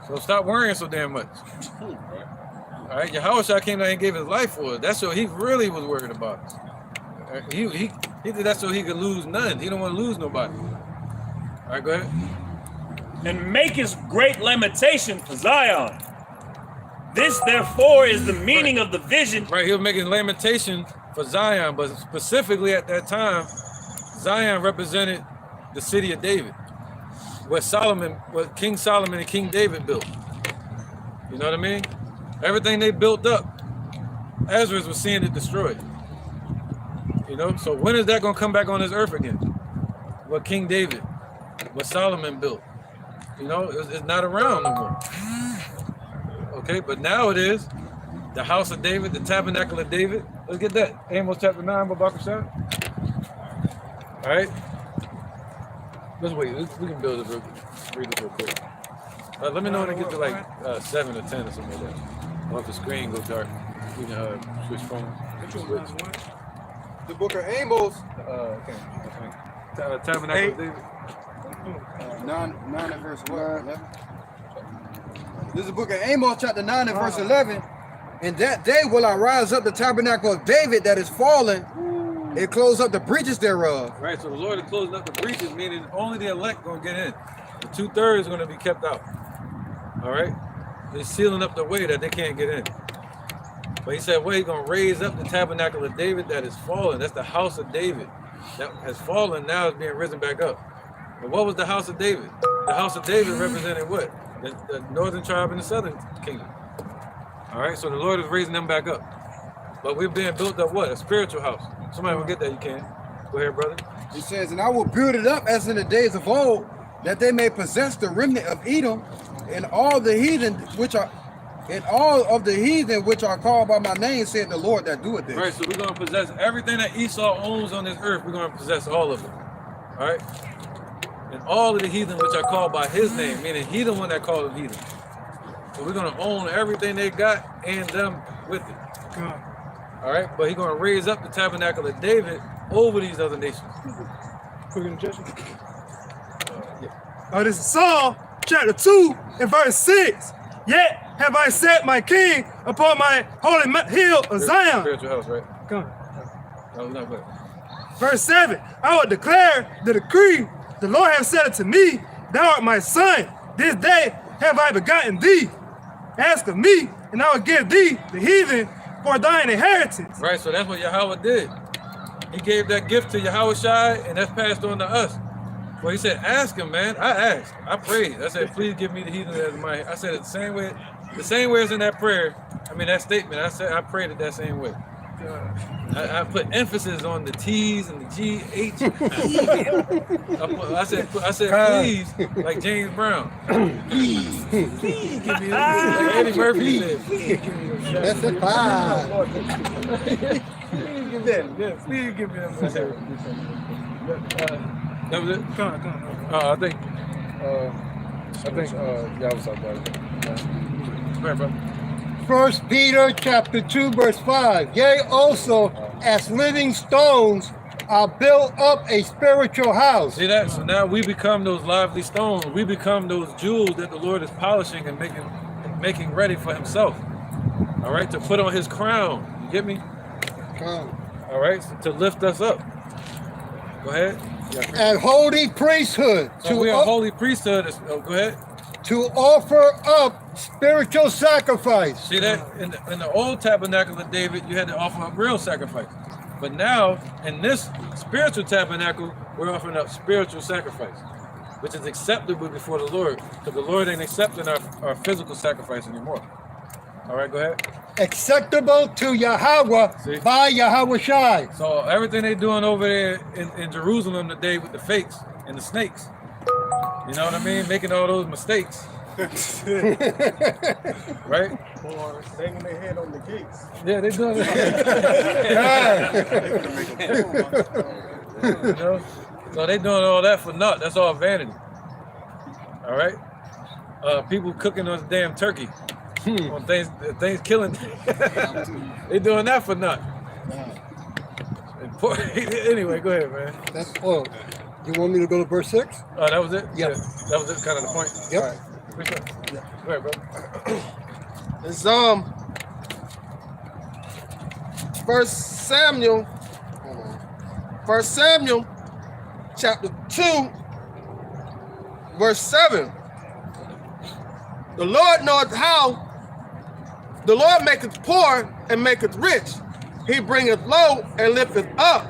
So stop worrying so damn much. All right, Yahushua came down and gave his life for us. That's what he really was worried about. All right, he did that so he could lose none. He don't want to lose nobody. All right, go ahead. And make his great lamentation for Zion. This, therefore, is the meaning of the vision. Right, he was making lamentation for Zion, but specifically at that time, Zion represented the city of David, what King Solomon and King David built. You know what I mean? Everything they built up, Ezra was seeing it destroyed. You know, so when is that going to come back on this earth again? What King David, what Solomon built. You know, it's not around no more. Okay, but now it is. the house of David, the tabernacle of David. Let's get that. Amos chapter 9, Babakar Shah. All right. Let's wait. We can build it. Read it real quick. Let me know when it gets to like 7 or 10 or something like that. Or if the screen goes dark, we can switch phones. The book of Amos, Okay. Tabernacle of David. 9 and verse what? 11? This is the book of Amos, chapter 9 and verse 11. In that day will I rise up the tabernacle of David that is fallen, and close up the breaches thereof. Right, so the Lord is closing up the breaches, meaning only the elect gonna get in. The 2/3 is gonna be kept out. All right, they're sealing up the way that they can't get in. But he said, well, he's gonna raise up the tabernacle of David that is fallen. That's the house of David that has fallen, now is being risen back up. But what was the house of David? The house of David represented what? The northern tribe and the southern kingdom. All right, so the Lord is raising them back up. But we're being built up what? A spiritual house. Somebody will get that, you can. Go ahead, brother. He says, and I will build it up as in the days of old, that they may possess the remnant of Edom, and all the heathen which are, and all of the heathen which are called by my name, said the Lord that doeth this. Right, so we're gonna possess everything that Esau owns on this earth. We're gonna possess all of it. All right, and all of the heathen which are called by his name, meaning he the one that called them heathen. So we're gonna own everything they got and them with it. All right, but he's gonna raise up the tabernacle of David over these other nations. Oh, this is Psalm chapter 2 and verse 6. Yet have I set my king upon my holy hill of Zion. Spiritual house, right? Come on. No, not bad. Verse 7. I will declare the decree. The Lord hath said unto me, thou art my son. This day have I begotten thee. Ask of me, and I will give thee the heathen for thine inheritance. Right, so that's what Yahweh did. He gave that gift to Yahweh Shai, and that's passed on to us. Well, he said, ask him, man. I asked. I prayed. I said, please give me the heathen as my. I said it the same way as in that prayer. I mean, that statement. I said, I prayed it that same way. I put emphasis on the T's and the G, H. I said, please, like James Brown. Please give me, like Eddie Murphy said, please give me a shot. That's a pie. Please give them, yeah, please give me them. That was it? Come on. I think y'all was talking about it. Right, bro. 1 Peter chapter 2 verse 5. Yea, also as living stones are built up a spiritual house. See that? So now we become those lively stones. We become those jewels that the Lord is polishing and making ready for himself. All right, to put on his crown. You get me? All right, so to lift us up. Go ahead. And holy priesthood. So we are holy priesthood. Go ahead. To offer up spiritual sacrifice. See that? In the old tabernacle of David, you had to offer up real sacrifice. But now, in this spiritual tabernacle, we're offering up spiritual sacrifice, which is acceptable before the Lord, because the Lord ain't accepting our physical sacrifice anymore. All right, go ahead. Acceptable to Yahweh by Yahweh Shai. So everything they doing over there in Jerusalem today with the fakes and the snakes, you know what I mean? Making all those mistakes. Right? Or banging their head on the gates. Yeah, they doing it. You know? So they doing all that for naught. That's all vanity. All right? People cooking on damn turkey. On things killing. They doing that for naught. Anyway, go ahead, man. That's all. You want me to go to verse 6? Oh, that was it? Yep. Yeah. That was it, kind of the point? Yep. All right. Appreciate it. Yeah. Go ahead, bro. It's First Samuel chapter 2 verse 7. The Lord knoweth how the Lord maketh poor and maketh rich. He bringeth low and lifteth up.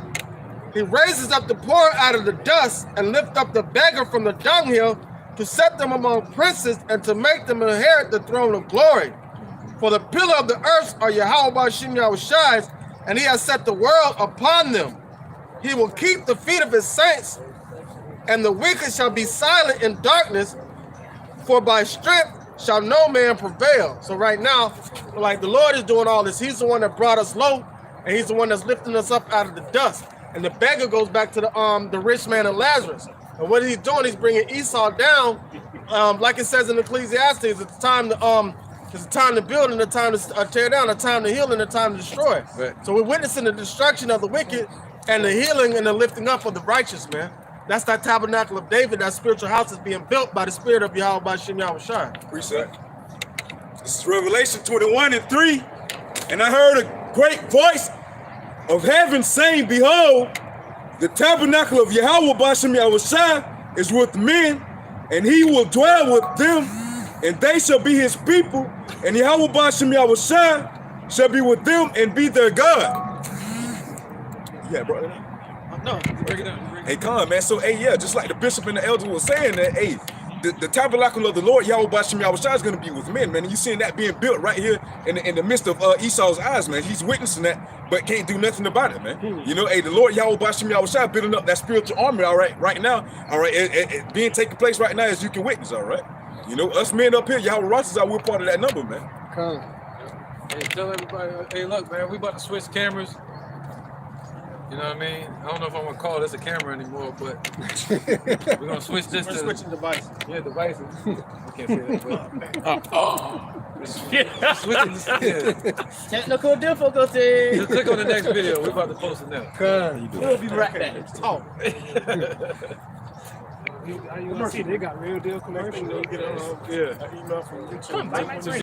He raises up the poor out of the dust and lift up the beggar from the dunghill, to set them among princes and to make them inherit the throne of glory. For the pillar of the earth are Yahweh Bashim Yahushai's, and he has set the world upon them. He will keep the feet of his saints, and the wicked shall be silent in darkness, for by strength shall no man prevail. So right now, like the Lord is doing all this. He's the one that brought us low, and he's the one that's lifting us up out of the dust. And the beggar goes back to the rich man and Lazarus. And what he's doing, he's bringing Esau down. Like it says in Ecclesiastes, it's time to build and the time to tear down, the time to heal and the time to destroy. Right. So we're witnessing the destruction of the wicked and the healing and the lifting up of the righteous, man. That's that tabernacle of David, that spiritual house is being built by the spirit of Yahweh B'Shem Yahushua. Precept. This is Revelation 21:3. And I heard a great voice of heaven saying, behold, the tabernacle of Yahweh B'Shem Yahushua is with men, and he will dwell with them, and they shall be his people, and Yahweh B'Shem Yahushua shall be with them and be their God. Yeah, bro. No. Break it down. Hey, come on, man. So, hey, yeah, just like the bishop and the elder was saying that, hey, the tabernacle of the Lord, Yahweh B'Shem Yahushua, is going to be with men, man. And you seeing that being built right here in the midst of Esau's eyes, man. He's witnessing that, but can't do nothing about it, man. You know, hey, the Lord Yahweh B'Shem Yahushua building up that spiritual army, all right now, all right, it being taking place right now as you can witness, all right. You know, us men up here, Yahweh Ross is out, we're part of that number, man. Hey, tell everybody, hey, look, man, we about to switch cameras. You know what I mean? I don't know if I'm gonna call this a camera anymore, but we're gonna switch this We're to switching devices. yeah, devices. I can't say that, but switching this, yeah. Technical difficulty. Just click on the next video. We're about to post it now. We'll be right back. Oh. You see, they got real deal commercials. Yeah. Come, right, right, right.